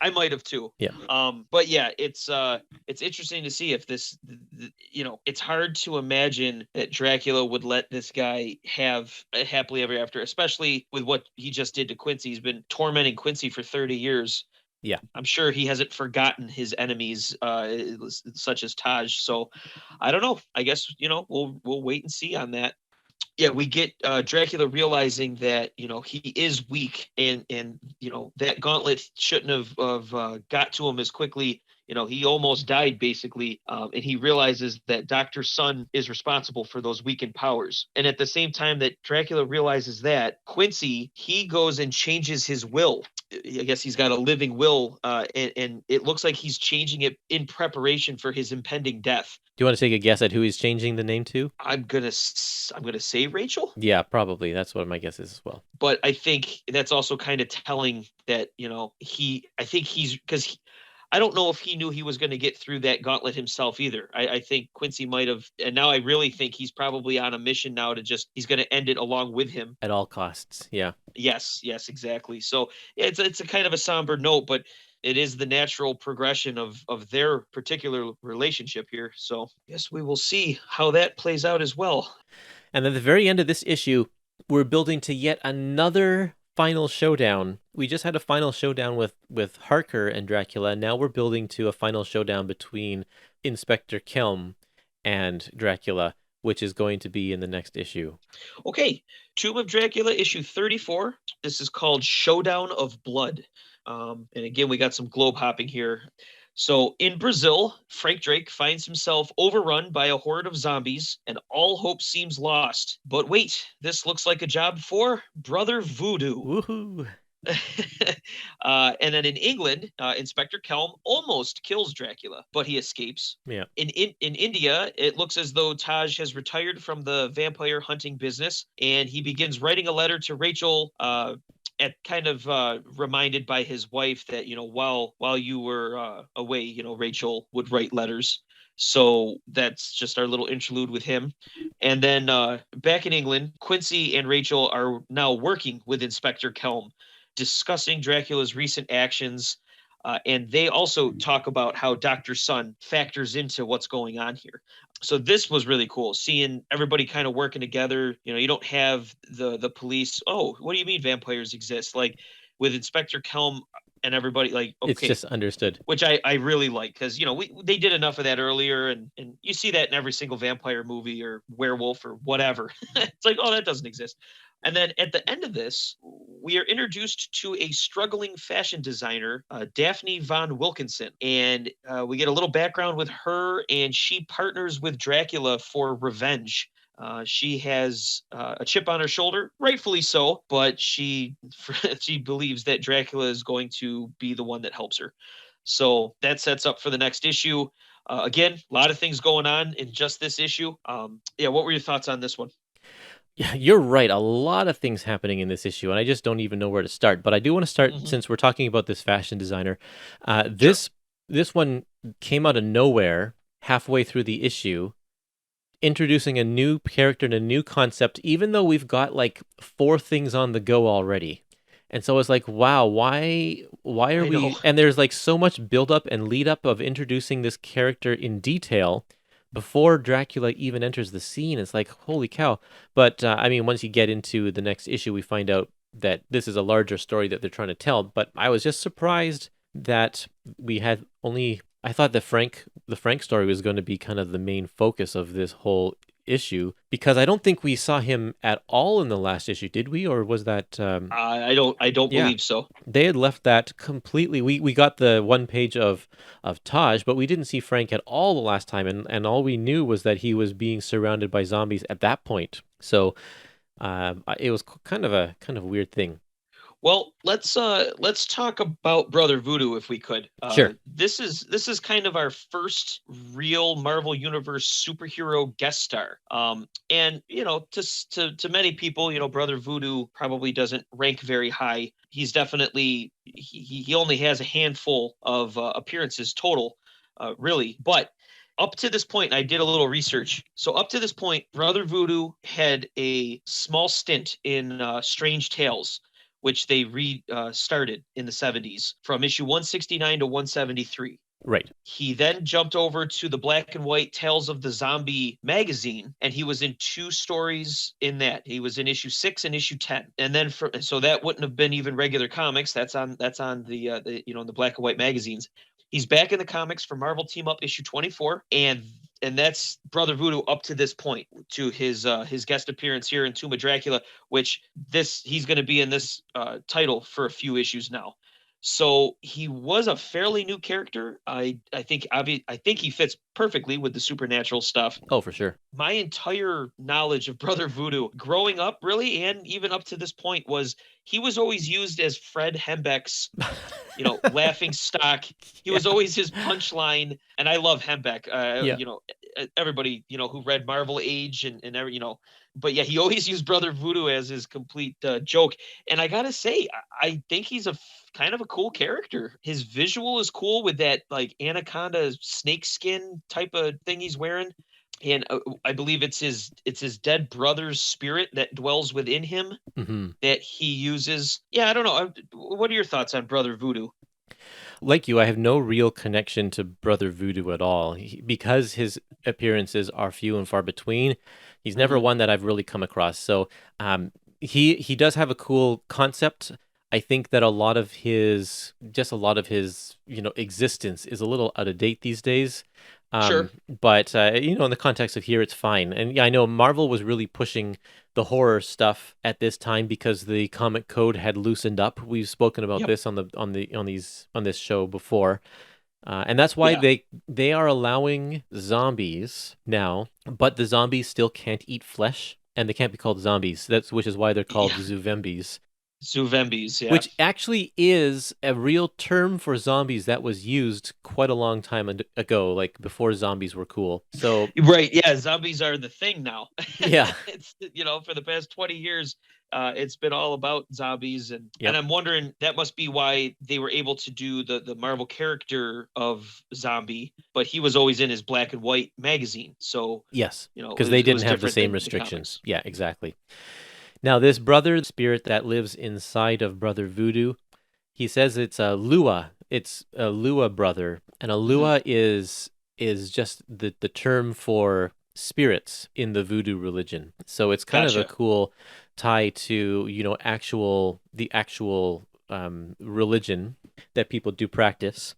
I might have too. Yeah. But yeah, it's interesting to see if this, it's hard to imagine that Dracula would let this guy have a happily ever after, especially with what he just did to Quincy. He's been tormenting Quincy for 30 years. Yeah, I'm sure he hasn't forgotten his enemies, such as Taj. So, I don't know. I guess we'll wait and see on that. Yeah, we get Dracula realizing that he is weak, and that gauntlet shouldn't have got to him as quickly. He almost died basically, and he realizes that Dr. Sun is responsible for those weakened powers. And at the same time that Dracula realizes that, Quincy, he goes and changes his will. I guess he's got a living will, and it looks like he's changing it in preparation for his impending death. Do you want to take a guess at who he's changing the name to? I'm gonna say Rachel. Yeah, probably. That's what my guess is as well. But I think that's also kind of telling that because I don't know if he knew he was going to get through that gauntlet himself either. I think Quincy might have, and now I really think he's probably on a mission now he's going to end it along with him. At all costs, yeah. Yes, exactly. So it's a kind of a somber note, but it is the natural progression of their particular relationship here. So yes, we will see how that plays out as well. And at the very end of this issue, we're building to yet another final showdown. We just had a final showdown with Harker and Dracula, and now we're building to a final showdown between Inspector Kelm and Dracula, which is going to be in the next issue. Okay, Tomb of Dracula, issue 34. This is called Showdown of Blood. And again, we got some globe hopping here. So in Brazil, Frank Drake finds himself overrun by a horde of zombies, and all hope seems lost. But wait, this looks like a job for Brother Voodoo. Woohoo! And then in England, Inspector Kelm almost kills Dracula, but he escapes. Yeah. In India, it looks as though Taj has retired from the vampire hunting business, and he begins writing a letter to Rachel, reminded by his wife that while you were away, Rachel would write letters. So that's just our little interlude with him. And then back in England, Quincy and Rachel are now working with Inspector Kelm, discussing Dracula's recent actions. And they also talk about how Dr. Sun factors into what's going on here. So this was really cool, seeing everybody kind of working together. You don't have the police. Oh, what do you mean vampires exist? Like with Inspector Kelm and everybody, like, It's okay, just understood. which I really like, because they did enough of that earlier, and you see that in every single vampire movie or werewolf or whatever. It's like, oh, that doesn't exist. And then at the end of this, we are introduced to a struggling fashion designer, Daphne von Wilkinson. And we get a little background with her, and she partners with Dracula for revenge. She has a chip on her shoulder, rightfully so, but she believes that Dracula is going to be the one that helps her. So that sets up for the next issue. Again, a lot of things going on in just this issue. What were your thoughts on this one? Yeah, you're right. A lot of things happening in this issue, and I just don't even know where to start. But I do want to start, since we're talking about this fashion designer. This one came out of nowhere halfway through the issue, introducing a new character and a new concept, even though we've got like 4 things on the go already. And so it's like, wow, why are I we? know. And there's like so much build up and lead up of introducing this character in detail before Dracula even enters the scene. It's like, holy cow. But I mean, once you get into the next issue, we find out that this is a larger story that they're trying to tell. But I was just surprised that we had only. I thought the Frank story was going to be kind of the main focus of this whole issue, because I don't think we saw him at all in the last issue, did we? Or was that? I don't Yeah. believe so. They had left that completely. We got the one page of Taj, but we didn't see Frank at all the last time, and all we knew was that he was being surrounded by zombies at that point. So it was kind of a weird thing. Well, let's talk about Brother Voodoo if we could. Sure. This is kind of our first real Marvel Universe superhero guest star. And to many people, Brother Voodoo probably doesn't rank very high. He's definitely he only has a handful of appearances total, really. But up to this point, I did a little research. So up to this point, Brother Voodoo had a small stint in Strange Tales, which they started in the 70s from issue 169 to 173. Right. He then jumped over to the black and white Tales of the Zombie magazine, and he was in 2 stories in that. He was in issue 6 and issue 10. And then so that wouldn't have been even regular comics. That's on the the black and white magazines. He's back in the comics for Marvel Team Up issue 24, and that's Brother Voodoo up to this point, to his guest appearance here in Tomb of Dracula, which he's going to be in this title for a few issues now. So he was a fairly new character. I think he fits perfectly with the supernatural stuff. Oh, for sure. My entire knowledge of Brother Voodoo growing up, really, and even up to this point, was he was always used as Fred Hembeck's, laughing stock. He was always his punchline, and I love Hembeck. Everybody, who read Marvel Age and every, but yeah, he always used Brother Voodoo as his complete joke. And I gotta say, I think he's kind of a cool character. His visual is cool with that like anaconda snake skin type of thing he's wearing. And I believe it's his dead brother's spirit that dwells within him that he uses. Yeah, I don't know. What are your thoughts on Brother Voodoo? Like you, I have no real connection to Brother Voodoo at all. Because his appearances are few and far between, he's never one that I've really come across. So he does have a cool concept. I think that a lot of his existence is a little out of date these days. Sure. But in the context of here, it's fine. And yeah, I know Marvel was really pushing the horror stuff at this time because the comic code had loosened up. We've spoken about this on this show before. And that's why they are allowing zombies now, but the zombies still can't eat flesh, and they can't be called zombies. Which is why they're called Zuvembis. Zuvembis, yeah. Which actually is a real term for zombies that was used quite a long time ago, like before zombies were cool. So right, yeah, zombies are the thing now. Yeah. It's for the past 20 years, it's been all about zombies, and I'm wondering, that must be why they were able to do the Marvel character of zombie, but he was always in his black and white magazine. So yes, because they didn't have the same restrictions. Yeah, exactly. Now, this brother spirit that lives inside of Brother Voodoo, He says it's a Lua. It's a Lua brother, and a Lua is just the term for spirits in the voodoo religion. So it's kind of a Gotcha. cool tie to the actual religion that people do practice.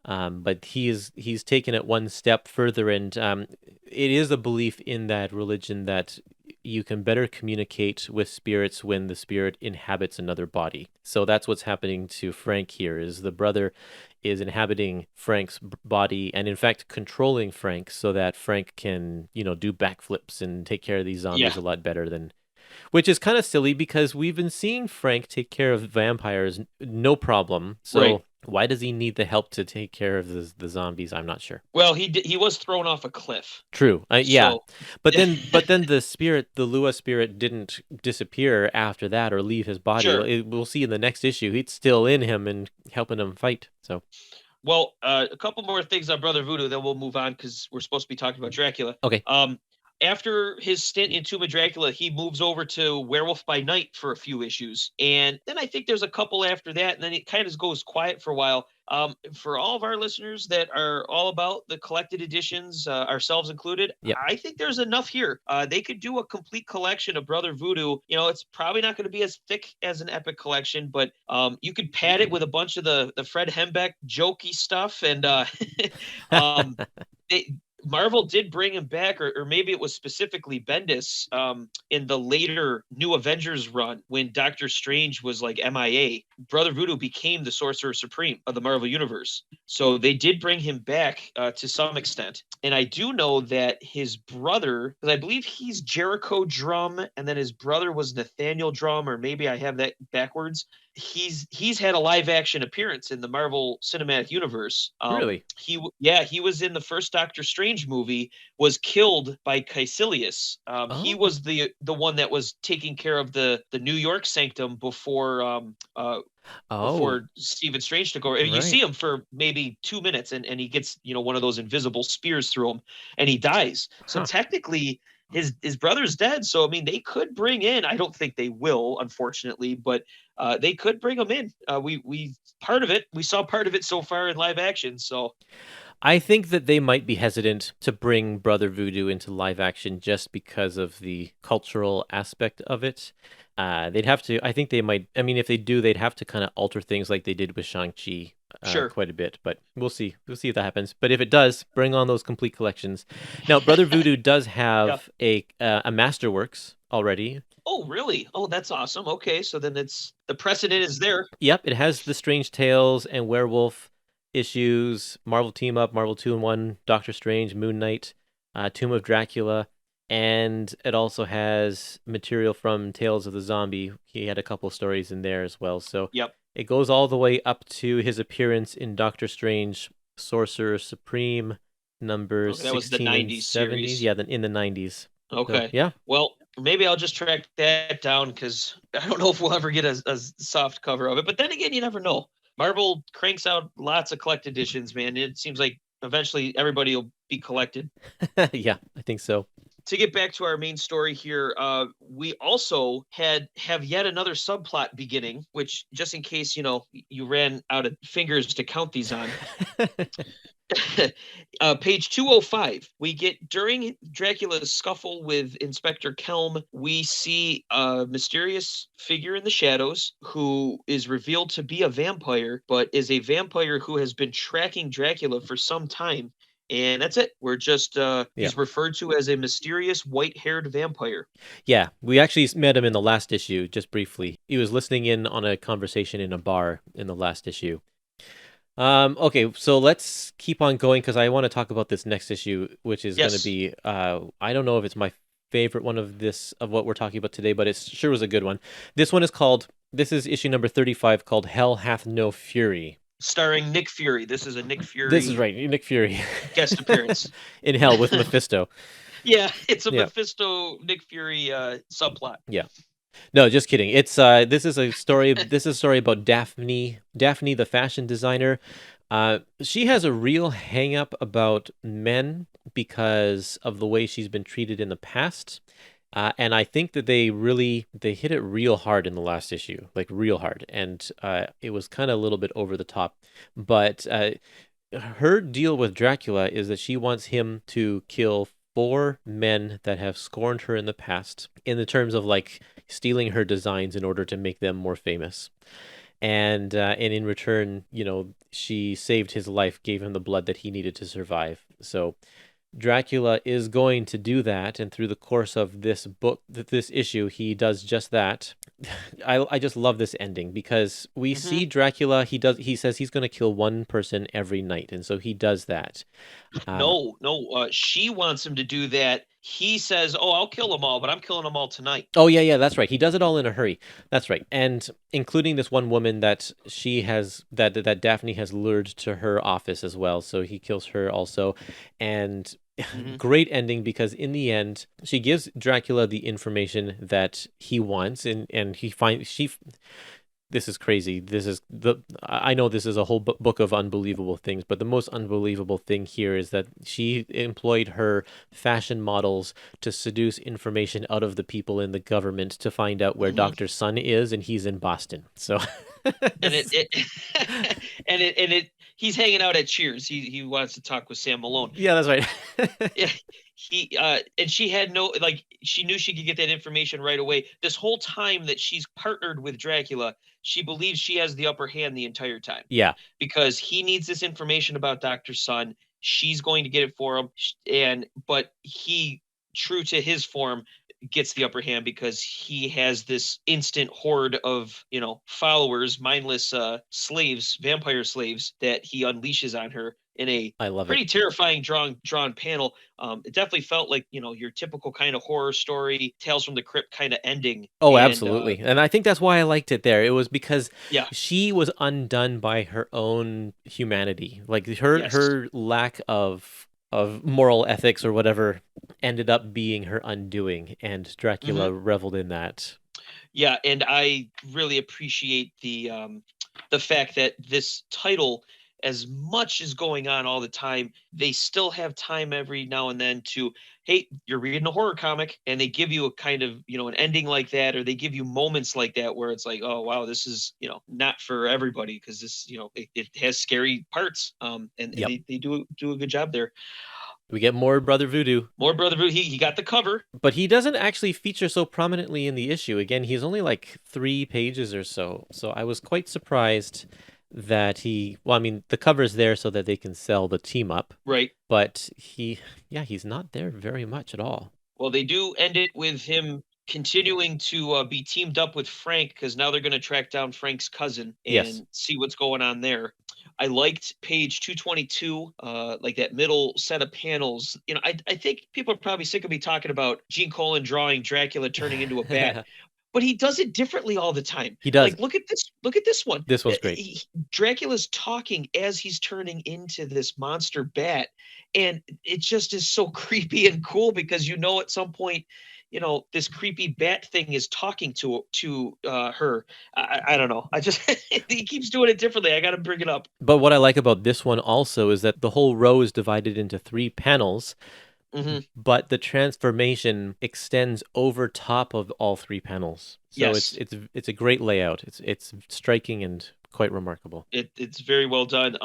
But he's taken it one step further, and it is a belief in that religion that you can better communicate with spirits when the spirit inhabits another body. So that's what's happening to Frank here. Is the brother is inhabiting Frank's body, and in fact controlling Frank, so that Frank can do backflips and take care of these zombies Yeah. a lot better than. Which is kind of silly because we've been seeing Frank take care of vampires no problem. So Right. why does he need the help to take care of the zombies? I'm not sure. Well, he was thrown off a cliff. True. Yeah. So But then the Lua spirit didn't disappear after that or leave his body. Sure. We'll see in the next issue. He's still in him and helping him fight. So Well, a couple more things on Brother Voodoo, then we'll move on because we're supposed to be talking about Dracula. okay. After his stint in Tomb of Dracula, he moves over to Werewolf by Night for a few issues, and then I think there's a couple after that, and then it kind of goes quiet for a while. For all of our listeners that are all about the collected editions, ourselves included, Yep. I think there's enough here. They could do a complete collection of Brother Voodoo. It's probably not going to be as thick as an epic collection, but you could pad it with a bunch of the Fred Hembeck jokey stuff, and Marvel did bring him back, or maybe it was specifically Bendis in the later New Avengers run when Doctor Strange was like MIA. Brother Voodoo became the Sorcerer Supreme of the Marvel Universe. So they did bring him back to some extent. And I do know that his brother, because I believe he's Jericho Drum, and then his brother was Nathaniel Drum, or maybe I have that backwards. He's had a live action appearance in the Marvel Cinematic Universe. Really? He was in the first Doctor Strange movie, was killed by Caecilius. He was the one that was taking care of the New York sanctum before Stephen Strange took over. And you see him for maybe 2 minutes, and he gets one of those invisible spears through him, and he dies. So technically his brother's dead. So I mean, they could bring in, I don't think they will, unfortunately, but they could bring him in. We saw part of it so far in live action. So I think that they might be hesitant to bring Brother Voodoo into live action just because of the cultural aspect of it. They'd have to, I think they might, I mean, if they do, they'd have to kind of alter things like they did with Shang-Chi Sure. quite a bit, but we'll see. We'll see if that happens. But if it does, bring on those complete collections. Now, Brother Voodoo does have a Masterworks already. Oh, really? Oh, that's awesome. Okay, so then the precedent is there. Yep, it has the Strange Tales and Werewolf issues, Marvel Team Up, Marvel 2-in-1, Doctor Strange, Moon Knight, Tomb of Dracula, and it also has material from Tales of the Zombie. He had a couple stories in there as well. So it goes all the way up to his appearance in Doctor Strange, Sorcerer Supreme, number 16 that was the 90s 70s. series. Yeah, in the 90s. Okay. So, yeah. Well, maybe I'll just track that down because I don't know if we'll ever get a soft cover of it. But then again, you never know. Marvel cranks out lots of collected editions, man. It seems like eventually everybody will be collected. Yeah, I think so. To get back to our main story here, we also have yet another subplot beginning, which, just in case you ran out of fingers to count these on. Page 205, we get, during Dracula's scuffle with Inspector Kelm, we see a mysterious figure in the shadows who is revealed to be a vampire, but is a vampire who has been tracking Dracula for some time. And that's it. We're just, he's referred to as a mysterious white-haired vampire. Yeah, we actually met him in the last issue, just briefly. He was listening in on a conversation in a bar in the last issue. Okay, so let's keep on going because I want to talk about this next issue, which is going to be, I don't know if it's my favorite one of what we're talking about today, but it sure was a good one. This is issue number 35, called Hell Hath No Fury. Starring Nick Fury. This is a Nick Fury. This is right, Nick Fury. Guest appearance. In Hell with Mephisto. Yeah, it's a Mephisto Nick Fury subplot. Yeah. No, just kidding. It's this is a story about Daphne the fashion designer. She has a real hang up about men because of the way she's been treated in the past. And I think that they hit it real hard in the last issue, like real hard, and it was kind of a little bit over the top. But her deal with Dracula is that she wants him to kill 4 men that have scorned her in the past, in the terms of like stealing her designs in order to make them more famous. And in return, she saved his life, gave him the blood that he needed to survive. So Dracula is going to do that, and through the course of this book, this issue, he does just that. I just love this ending because we see Dracula. He says he's going to kill one person every night, and so he does that. No, she wants him to do that. He says, "Oh, I'll kill them all, but I'm killing them all tonight." Oh yeah, that's right. He does it all in a hurry. That's right, and including this one woman that that Daphne has lured to her office as well. So he kills her also, and great ending because in the end she gives Dracula the information that he wants, and he finds she. This is crazy. I know this is a whole book of unbelievable things, but the most unbelievable thing here is that she employed her fashion models to seduce information out of the people in the government to find out where Dr. Sun is, and he's in Boston. So and it he's hanging out at Cheers. He wants to talk with Sam Malone. Yeah, that's right. Yeah. And she had she knew she could get that information right away. This whole time that she's partnered with Dracula, she believes she has the upper hand the entire time. Yeah. Because he needs this information about Dr. Sun. She's going to get it for him. But he, true to his form, gets the upper hand because he has this instant horde of, followers, mindless slaves, vampire slaves that he unleashes on her in a pretty terrifying drawn panel. It definitely felt like, your typical kind of horror story, Tales from the Crypt kind of ending. Oh, absolutely. And I think that's why I liked it there. It was because she was undone by her own humanity. Like her lack of moral ethics or whatever ended up being her undoing, and Dracula reveled in that. Yeah, and I really appreciate the fact that this title, as much as going on all the time, they still have time every now and then to, hey, you're reading a horror comic, and they give you a kind of, an ending like that, or they give you moments like that where it's like, oh, wow, this is, not for everybody because this, it has scary parts. And they do a good job there. We get more Brother Voodoo. More Brother Voodoo. He got the cover. But he doesn't actually feature so prominently in the issue. Again, he's only like 3 pages or so. So I was quite surprised that the cover's there so that they can sell the team up. Right. But he's not there very much at all. Well, they do end it with him continuing to be teamed up with Frank because now they're going to track down Frank's cousin and see what's going on there. I liked page 222, like that middle set of panels. I think people are probably sick of me talking about Gene Colan drawing Dracula turning into a bat, but he does it differently all the time. He does. Like, look at this one. This one's great. Dracula's talking as he's turning into this monster bat, and it just is so creepy and cool because at some point, this creepy bat thing is talking to her. I don't know. He keeps doing it differently. I got to bring it up. But what I like about this one also is that the whole row is divided into 3 panels, but the transformation extends over top of all 3 panels. So it's a great layout. It's striking and quite remarkable. It's very well done.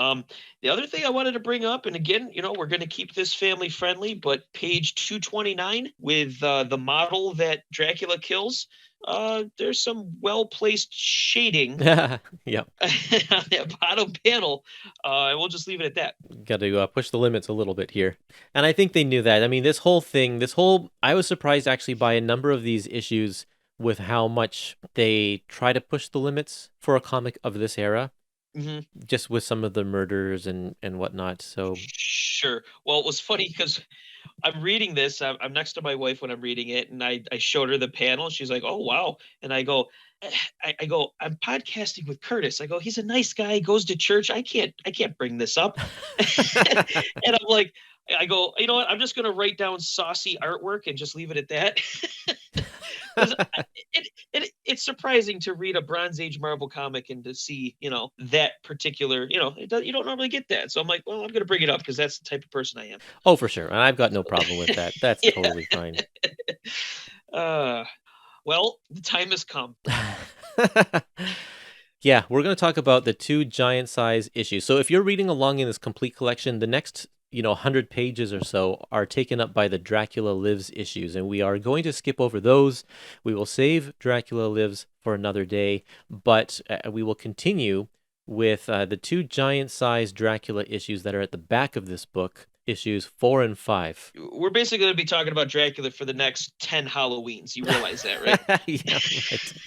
The other thing I wanted to bring up, and again, we're going to keep this family friendly, but page 229 with the model that Dracula kills, there's some well-placed shading Yep. on that bottom panel, and we'll just leave it at that. Got to push the limits a little bit here. And I think they knew that. I mean, I was surprised actually by a number of these issues with how much they try to push the limits for a comic of this era, just with some of the murders and whatnot. So sure. Well, it was funny because I'm reading this. I'm next to my wife when I'm reading it, and I showed her the panel. She's like, "Oh, wow!" And I go, "I'm podcasting with Kurtis." I go, "He's a nice guy. Goes to church. I can't bring this up." And I'm like, I go, "You know what? I'm just going to write down saucy artwork and just leave it at that." It's surprising to read a Bronze Age Marvel comic and to see, that particular, you don't normally get that. So I'm like, well, I'm going to bring it up because that's the type of person I am. Oh, for sure. And I've got no problem with that. That's totally fine. Well, the time has come. Yeah, we're going to talk about the 2 giant-size issues. So if you're reading along in this complete collection, the next 100 pages or so are taken up by the Dracula Lives issues, and we are going to skip over those. We will save Dracula Lives for another day, but we will continue with the 2 giant-sized Dracula issues that are at the back of this book, issues 4 and 5. We're basically going to be talking about Dracula for the next 10 Halloweens. You realize that, right? Yeah,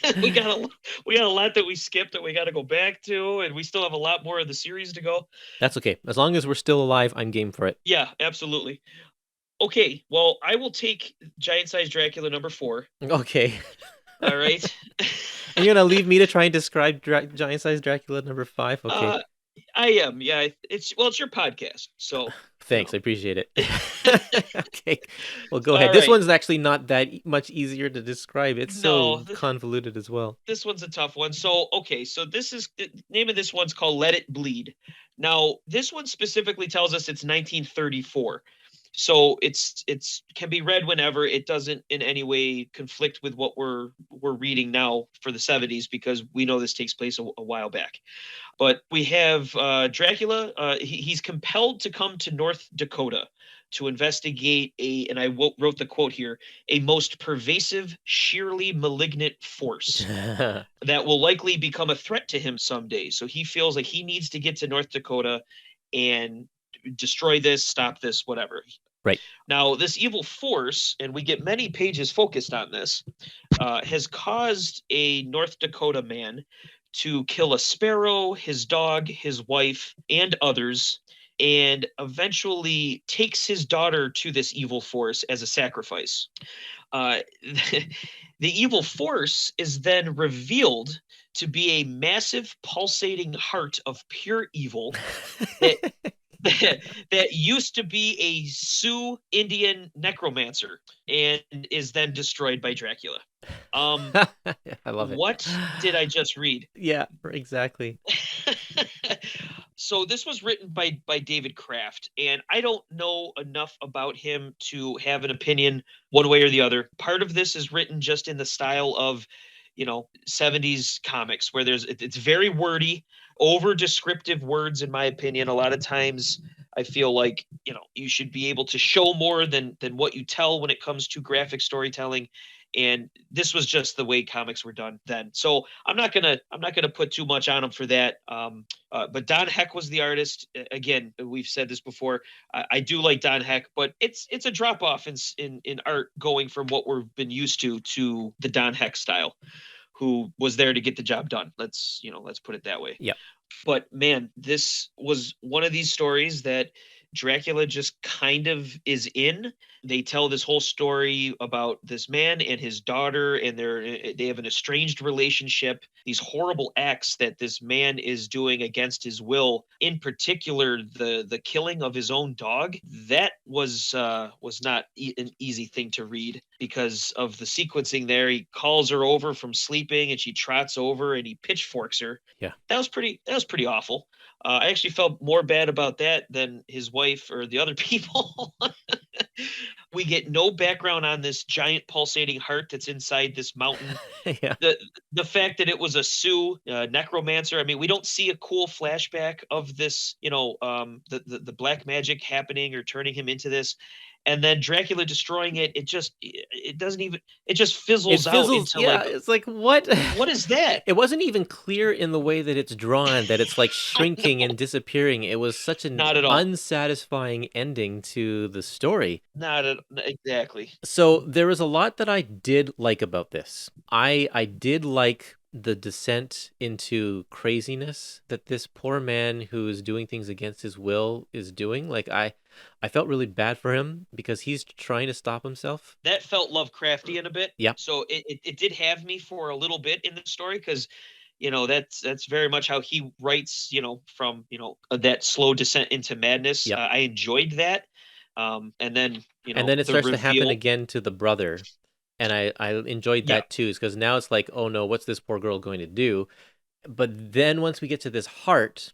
right. we got a lot that we skipped that we got to go back to, and we still have a lot more of the series to go. That's okay. As long as we're still alive, I'm game for it. Yeah, absolutely. Okay, well, I will take Giant Size Dracula number 4. Okay. All right. And you're going to leave me to try and describe giant-sized Dracula number 5? Okay. I am. Yeah, it's your podcast, so Thanks, I appreciate it. Okay, well, go ahead. All This right. one's actually not that much easier to describe. It's so No, convoluted as well. this one's a tough one. So, okay, so this is the name of this one's called Let It Bleed. Now, this one specifically tells us it's 1934. So it's can be read whenever. It doesn't in any way conflict with what we're reading now for the 70s, because we know this takes place a while back. But we have Dracula. He's compelled to come to North Dakota to investigate and I wrote the quote here, a most pervasive, sheerly malignant force that will likely become a threat to him someday. So he feels like he needs to get to North Dakota and destroy this, stop this, whatever. Right. Now, this evil force, and we get many pages focused on this, has caused a North Dakota man to kill a sparrow, his dog, his wife, and others, and eventually takes his daughter to this evil force as a sacrifice. The evil force is then revealed to be a massive pulsating heart of pure evil that used to be a Sioux Indian necromancer and is then destroyed by Dracula. I love it. What did I just read? Yeah, exactly. So this was written by David Kraft, and I don't know enough about him to have an opinion one way or the other. Part of this is written just in the style of 70s comics, where it's very wordy, over descriptive words, in my opinion. A lot of times I feel like you should be able to show more than what you tell when it comes to graphic storytelling, and this was just the way comics were done then. So I'm not gonna put too much on him for that. But Don Heck was the artist. Again, we've said this before. I do like Don Heck, but it's a drop off in art going from what we've been used to the Don Heck style, who was there to get the job done. Let's put it that way. Yeah. But man, this was one of these stories that Dracula just kind of is in. They tell this whole story about this man and his daughter, and they have an estranged relationship. These horrible acts that this man is doing against his will, in particular the killing of his own dog. That was not an easy thing to read because of the sequencing there. He calls her over from sleeping, and she trots over, and he pitchforks her. Yeah, that was pretty awful. I actually felt more bad about that than his wife or the other people. We get no background on this giant pulsating heart that's inside this mountain. Yeah. The fact that it was a Sioux necromancer. I mean, we don't see a cool flashback of this, the black magic happening or turning him into this. And then Dracula destroying it. It just fizzles out into it's like, what is that? It wasn't even clear in the way that it's drawn that it's like shrinking and disappearing. It was such an Not at all. unsatisfying ending to the story. Exactly. So there was a lot that I did like about this. I did like the descent into craziness that this poor man who is doing things against his will is doing. Like I felt really bad for him because he's trying to stop himself. That felt Lovecraftian a bit. Yeah. So it did have me for a little bit in the story, because that's very much how he writes, from that slow descent into madness. Yep. I enjoyed that. And then and then it starts to happen reveal. again to the brother. And I enjoyed that too, because now it's like, oh no, what's this poor girl going to do? But then once we get to this heart,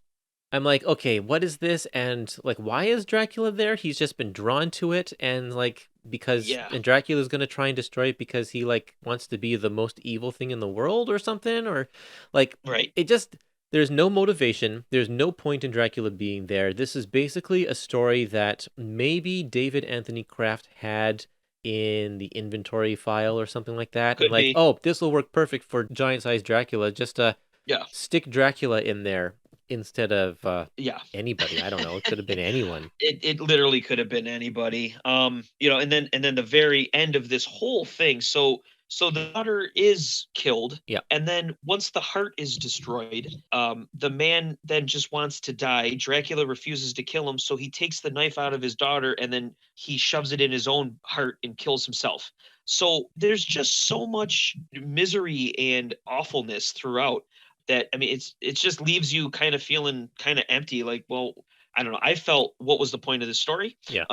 I'm like, okay, what is this? And like, why is Dracula there? He's just been drawn to it, and like, because Yeah. and Dracula's going to try and destroy it because he like wants to be the most evil thing in the world or something, or like Right. it just there's no motivation, there's no point in Dracula being there. This is basically a story that maybe David Anthony Kraft had in the inventory file or something like that, and Could like, be. oh, this will work perfect for giant-sized Dracula, just Yeah. stick Dracula in there instead of Yeah. anybody. I don't know. It could have been anyone. It literally could have been anybody. And then the very end of this whole thing. So the daughter is killed. Yeah. And then once the heart is destroyed, the man then just wants to die. Dracula refuses to kill him, so he takes the knife out of his daughter and then he shoves it in his own heart and kills himself. So there's just so much misery and awfulness throughout that, I mean, it just leaves you kind of feeling kind of empty. Like, well, I don't know. I felt, what was the point of the story? Yeah.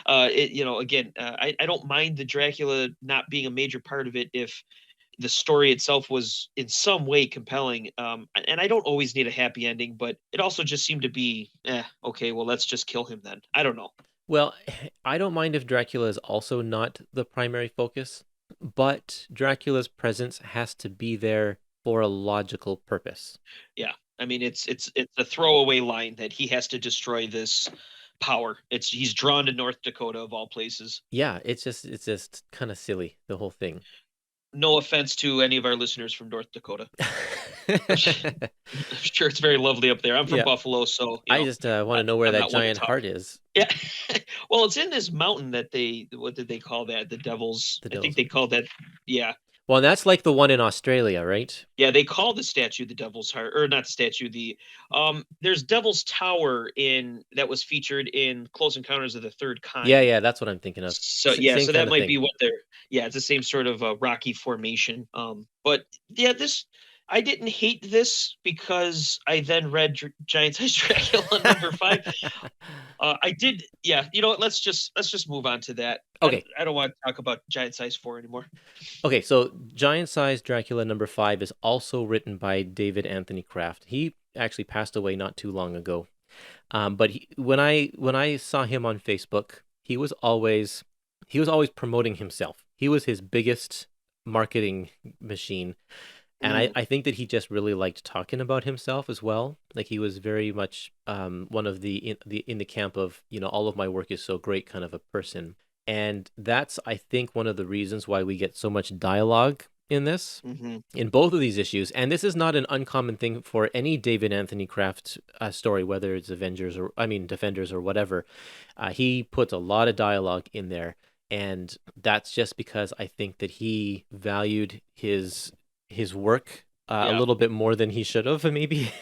Again, I don't mind the Dracula not being a major part of it if the story itself was in some way compelling. And I don't always need a happy ending, but it also just seemed to be, okay, well, let's just kill him then. I don't know. Well, I don't mind if Dracula is also not the primary focus, but Dracula's presence has to be there for a logical purpose. Yeah. I mean, it's a throwaway line that he has to destroy this power. He's drawn to North Dakota of all places. Yeah, it's just kind of silly, the whole thing. No offense to any of our listeners from North Dakota. I'm sure it's very lovely up there. I'm from Yeah. Buffalo, so I just want to know where I'm that not one to giant talk. heart is. Yeah. Well, it's in this mountain that what did they call that? The Devil's. I think they called that. Yeah. Well, that's like the one in Australia, right? Yeah, they call the statue the Devil's Heart, or not the statue. There's Devil's Tower that was featured in Close Encounters of the Third Kind. Yeah, that's what I'm thinking of. So Same so that kind of might thing. be what they're. Yeah, it's the same sort of rocky formation. But yeah, I didn't hate this because I then read Giant Size Dracula #5. I did. Yeah, you know what? Let's just move on to that. Okay. I don't want to talk about Giant Size 4 anymore. Okay, so Giant Size Dracula #5 is also written by David Anthony Kraft. He actually passed away not too long ago. But when I saw him on Facebook, he was always promoting himself. He was his biggest marketing machine. And I think that he just really liked talking about himself as well. Like he was very much one of in the camp of, all of my work is so great kind of a person. And that's, I think, one of the reasons why we get so much dialogue in this, in both of these issues. And this is not an uncommon thing for any David Anthony Kraft story, whether it's Defenders or whatever. He puts a lot of dialogue in there. And that's just because I think that he valued his work a little bit more than he should have, maybe.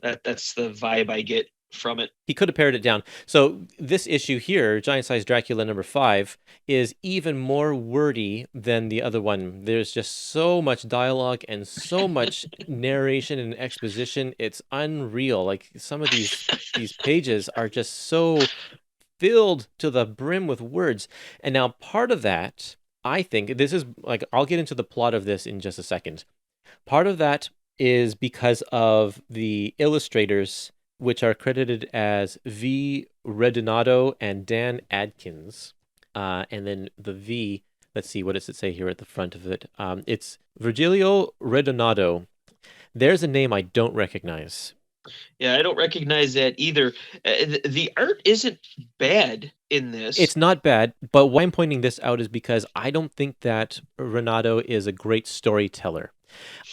That's the vibe I get from it. He could have pared it down. So this issue here, Giant Size Dracula #5, is even more wordy than the other one. There's just so much dialogue and so much narration and exposition. It's unreal. Like some of these pages are just so filled to the brim with words. And now part of that, I think, this is like, I'll get into the plot of this in just a second. Part of that is because of the illustrators, which are credited as V. Redonato and Dan Adkins. And then the V, let's see, what does it say here at the front of it? It's Virgilio Redonato. There's a name I don't recognize. Yeah, I don't recognize that either. The art isn't bad in this. It's not bad, but why I'm pointing this out is because I don't think that Renato is a great storyteller.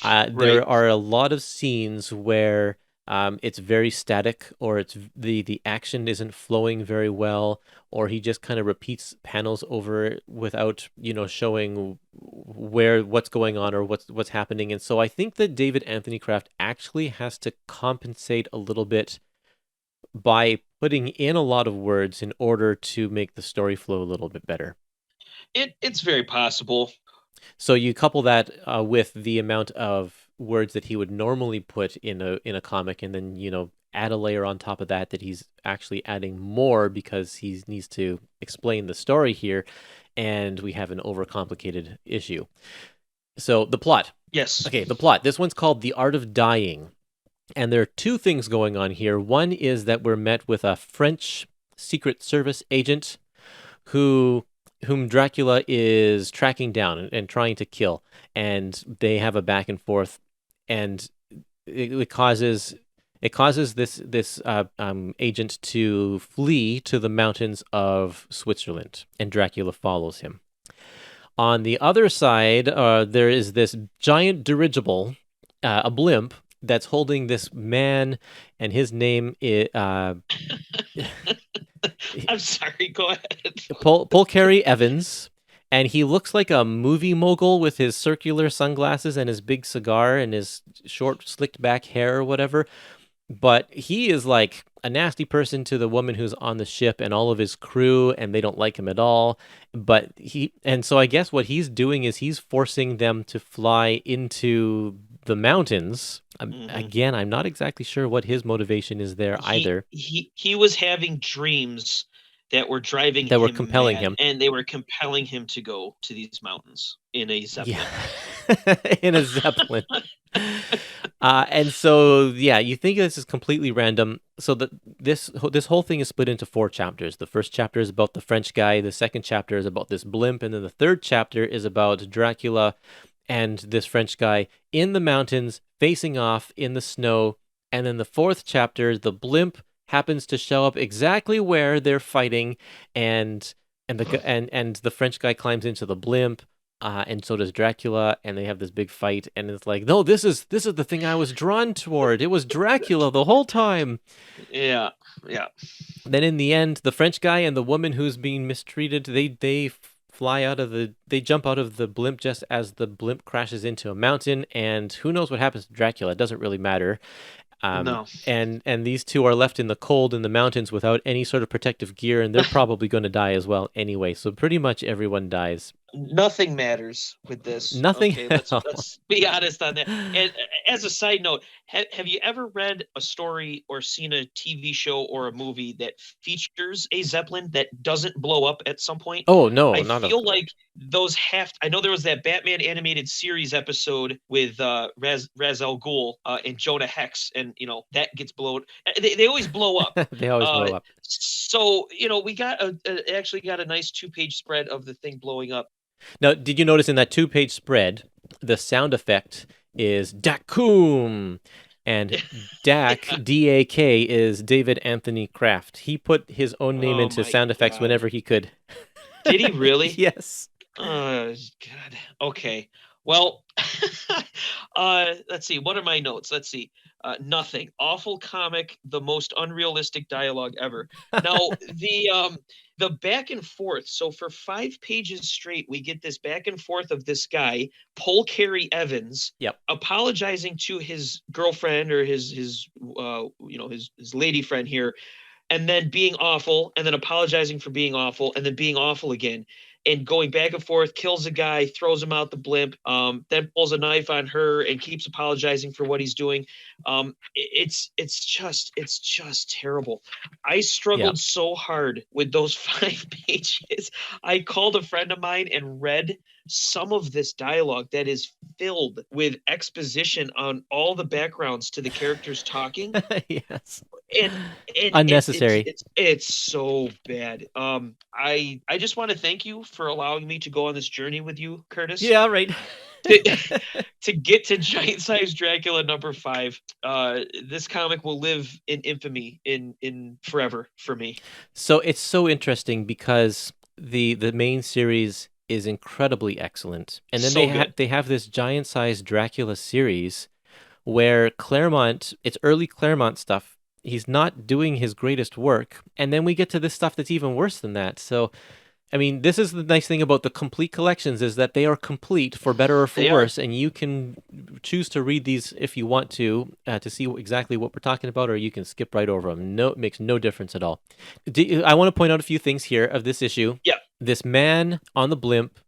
There are a lot of scenes where it's very static, or it's the action isn't flowing very well, or he just kind of repeats panels over without showing what's going on or what's happening. And so I think that David Anthony Kraft actually has to compensate a little bit by putting in a lot of words in order to make the story flow a little bit better. It's very possible. So you couple that with the amount of words that he would normally put in a comic, and then add a layer on top of that he's actually adding more because he needs to explain the story here, and we have an overcomplicated issue. So the plot. Yes. Okay, the plot. This one's called The Art of Dying. And there are two things going on here. One is that we're met with a French Secret Service agent whom Dracula is tracking down and trying to kill, and they have a back and forth, and it causes this agent to flee to the mountains of Switzerland, and Dracula follows him. On the other side, there is this giant dirigible, a blimp, that's holding this man, and his name is I'm sorry. Go ahead. Paul Carey Evans, and he looks like a movie mogul with his circular sunglasses and his big cigar and his short slicked back hair or whatever. But he is like a nasty person to the woman who's on the ship and all of his crew, and they don't like him at all. So I guess what he's doing is he's forcing them to fly into the mountains. Again, I'm not exactly sure what his motivation is there either. He was having dreams that were driving That him were compelling mad, him. and they were compelling him to go to these mountains in a zeppelin. Yeah. In a zeppelin. And so, yeah, you think this is completely random. So this whole thing is split into 4 chapters. The first chapter is about the French guy. The second chapter is about this blimp. And then the third chapter is about Dracula and this French guy in the mountains facing off in the snow. And then the fourth chapter, the blimp happens to show up exactly where they're fighting. And the French guy climbs into the blimp. And so does Dracula, and they have this big fight, and it's like, no, this is the thing I was drawn toward. It was Dracula the whole time. Yeah. Then in the end, the French guy and the woman who's being mistreated, they jump out of the blimp just as the blimp crashes into a mountain, and who knows what happens to Dracula? It doesn't really matter. No. And these two are left in the cold in the mountains without any sort of protective gear, and they're probably going to die as well anyway. So pretty much everyone dies. Nothing matters with this. Nothing. Okay, let's be honest on that. And as a side note, have you ever read a story or seen a TV show or a movie that features a zeppelin that doesn't blow up at some point? Oh no, I feel like those I know there was that Batman animated series episode with Ra's al Ghul and Jonah Hex, and that gets blown. They always blow up. They always blow up. So we actually got a nice 2-page spread of the thing blowing up. Now, did you notice in that 2-page spread, the sound effect is Dakum, and Dak, D-A-K, is David Anthony Kraft. He put his own name into sound effects whenever he could. Did he really? Yes. Oh, God. Okay. Well, let's see. What are my notes? Let's see. Nothing. Awful comic. The most unrealistic dialogue ever. Now, the back and forth. So for 5 pages straight, we get this back and forth of this guy, Paul Carey Evans, apologizing to his girlfriend or his lady friend here, and then being awful, and then apologizing for being awful, and then being awful again. And going back and forth, kills a guy, throws him out the blimp, then pulls a knife on her and keeps apologizing for what he's doing. It's just terrible. I struggled so hard with those 5 pages. I called a friend of mine and read some of this dialogue that is filled with exposition on all the backgrounds to the characters talking. Yes. And unnecessary. It's so bad. I just want to thank you for allowing me to go on this journey with you, Kurtis. Yeah, right. to get to Giant Size Dracula number 5. This comic will live in infamy in forever for me. So it's so interesting because the main series is incredibly excellent, and then they have this Giant Size Dracula series where Claremont, it's early Claremont stuff. He's not doing his greatest work, and then we get to this stuff that's even worse than that. So, I mean, this is the nice thing about the complete collections is that they are complete for better or for worse, and you can choose to read these if you want to see exactly what we're talking about, or you can skip right over them. No, it makes no difference at all. I want to point out a few things here of this issue. Yeah. This man on the blimp.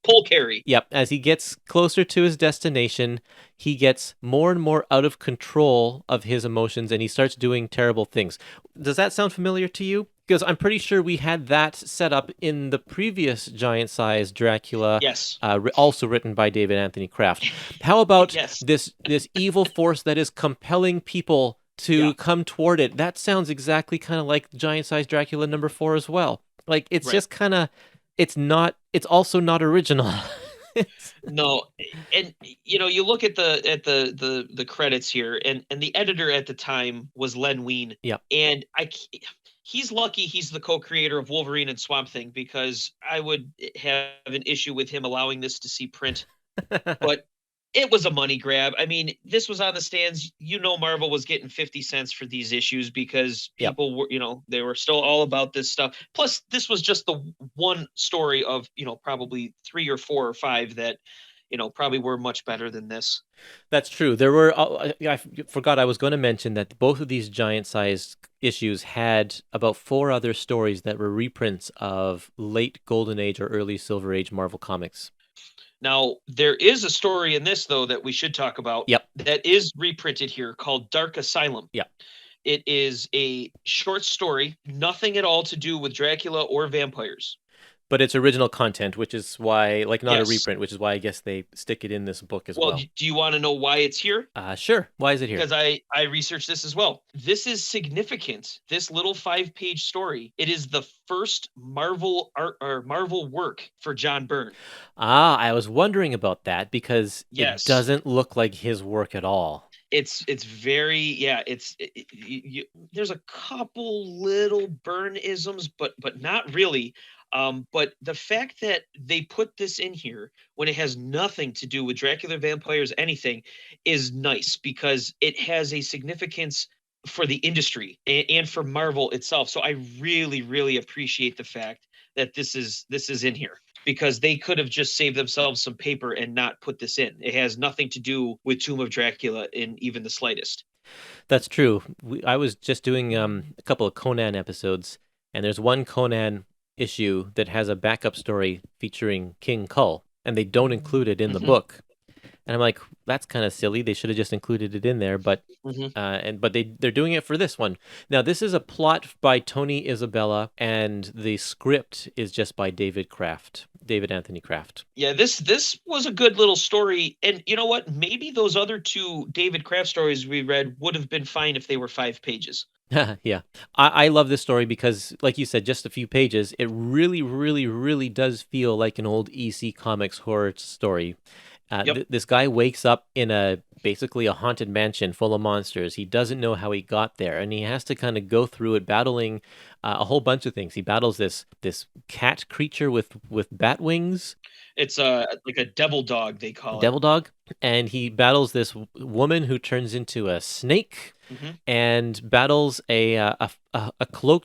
Paul Carey. Yep. As he gets closer to his destination, he gets more and more out of control of his emotions, and he starts doing terrible things. Does that sound familiar to you? Because I'm pretty sure we had that set up in the previous Giant Size Dracula. Yes. Also written by David Anthony Kraft. How about this evil force that is compelling people to come toward it? That sounds exactly kind of like Giant Size Dracula number 4 as well. Like it's Right. just kind of, it's also not original. No, and you look at the credits here, and the editor at the time was Len Wein, Yep. and he's lucky he's the co-creator of Wolverine and Swamp Thing, because I would have an issue with him allowing this to see print. But it was a money grab. I mean, this was on the stands. Marvel was getting 50 cents for these issues because Yep. people were, they were still all about this stuff. Plus, this was just the one story of, probably 3 or 4 or 5 that, probably were much better than this. That's true. There were, I forgot I was going to mention that both of these giant-sized issues had about 4 other stories that were reprints of late Golden Age or early Silver Age Marvel Comics. Now, there is a story in this, though, that we should talk about. Yep. That is reprinted here, called Dark Asylum. Yep. It is a short story, nothing at all to do with Dracula or vampires. But it's original content, which is why, like, not Yes. a reprint, which is why I guess they stick it in this book as well. Well, do you want to know why it's here? Sure. Why is it here? Because I researched this as well. This is significant. This little 5-page story. It is the first Marvel art or Marvel work for John Byrne. I was wondering about that because Yes. it doesn't look like his work at all. It's very, there's a couple little Byrne-isms, but not really. But the fact that they put this in here when it has nothing to do with Dracula, vampires, anything, is nice, because it has a significance for the industry and for Marvel itself. So I really, really appreciate the fact that this is in here, because they could have just saved themselves some paper and not put this in. It has nothing to do with Tomb of Dracula in even the slightest. That's true. I was just doing a couple of Conan episodes, and there's one Conan issue that has a backup story featuring King Kull, and they don't include it in the book. And I'm like, that's kind of silly. They should have just included it in there, but but they're doing it for this one. Now, this is a plot by Tony Isabella, and the script is just by David Anthony Kraft. Yeah, this was a good little story, and you know what? Maybe those other 2 David Kraft stories we read would have been fine if they were 5 pages. Yeah. I love this story because, like you said, just a few pages, it really, really, really does feel like an old EC Comics horror story. This guy wakes up in basically a haunted mansion full of monsters. He doesn't know how he got there, and he has to kind of go through it, battling a whole bunch of things. He battles this cat creature with bat wings. It's like a devil dog, they call it. Devil dog. And he battles this woman who turns into a snake, and battles a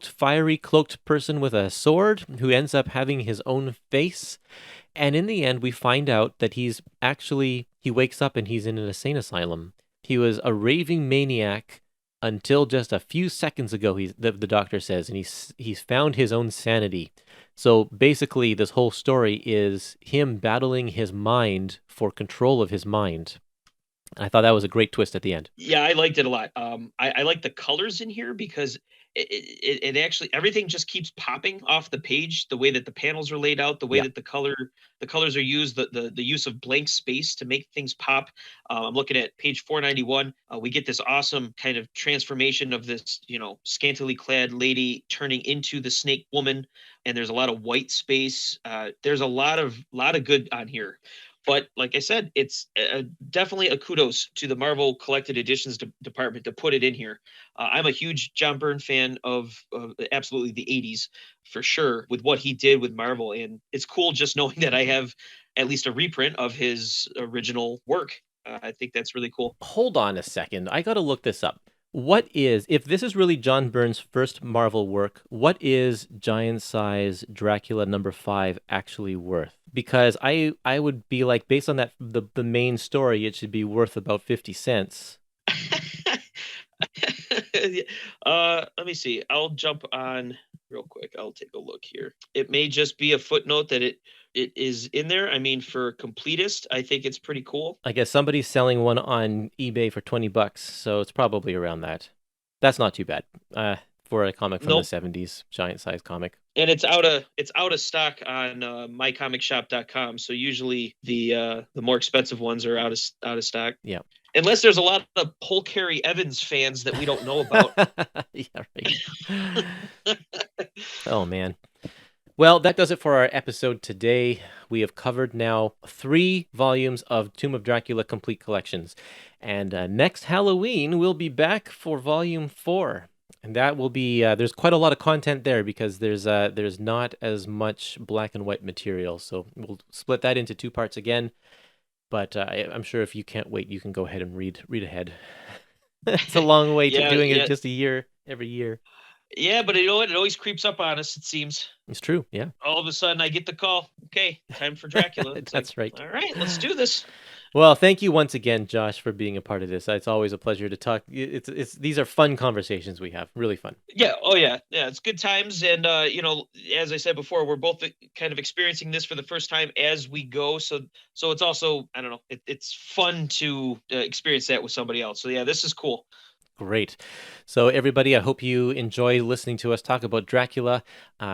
fiery cloaked person with a sword who ends up having his own face. And in the end, we find out that he wakes up and he's in an insane asylum. He was a raving maniac until just a few seconds ago, the doctor says, and he's found his own sanity. So basically, this whole story is him battling his mind for control of his mind. I thought that was a great twist at the end. Yeah, I liked it a lot. I like the colors in here, because it actually, everything just keeps popping off the page. The way that the panels are laid out, the way that the colors are used, the use of blank space to make things pop. I'm looking at page 491. We get this awesome kind of transformation of this, scantily clad lady turning into the snake woman, and there's a lot of white space. There's a lot of good on here. But like I said, it's definitely a kudos to the Marvel Collected Editions department to put it in here. I'm a huge John Byrne fan of absolutely the 80s, for sure, with what he did with Marvel. And it's cool just knowing that I have at least a reprint of his original work. I think that's really cool. Hold on a second. I got to look this up. If this is really John Byrne's first Marvel work, what is Giant Size Dracula #5 actually worth? Because I would be like, based on that, the main story, it should be worth about 50 cents. Let me see. I'll jump on real quick. I'll take a look here. It may just be a footnote that it is in there. I mean, for completist, I think it's pretty cool. I guess somebody's selling one on eBay for $20, so it's probably around that. That's not too bad for a comic from the 70s, giant size comic. And it's out of stock on mycomicshop.com. So usually the more expensive ones are out of stock. Yeah. Unless there's a lot of Paul Carey Evans fans that we don't know about. Yeah, right. Oh man. Well, that does it for our episode today. We have covered now 3 volumes of Tomb of Dracula Complete Collections. And next Halloween, we'll be back for Volume 4. And that will be, there's quite a lot of content there because there's not as much black and white material. So we'll split that into 2 parts again. But I'm sure if you can't wait, you can go ahead and read ahead. It's a long way to doing it just a year, every year. Yeah, but you know what? It always creeps up on us, it seems. It's true, yeah. All of a sudden, I get the call. Okay, time for Dracula. That's right. All right, let's do this. Well, thank you once again, Josh, for being a part of this. It's always a pleasure to talk. These are fun conversations we have. Really fun. Yeah. Oh, yeah. Yeah. It's good times, and as I said before, we're both kind of experiencing this for the first time as we go. So it's also, I don't know, it's fun to experience that with somebody else. So yeah, this is cool. Great. So everybody, I hope you enjoy listening to us talk about Dracula.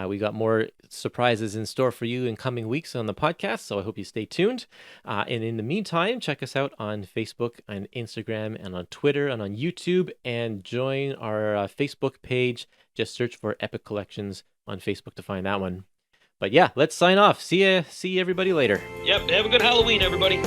We got more surprises in store for you in coming weeks on the podcast, so I hope you stay tuned. And in the meantime, check us out on Facebook and Instagram and on Twitter and on YouTube, and join our Facebook page. Just search for Epic Collections on Facebook to find that one. But yeah, let's sign off. See you everybody later. Yep. Have a good Halloween, everybody.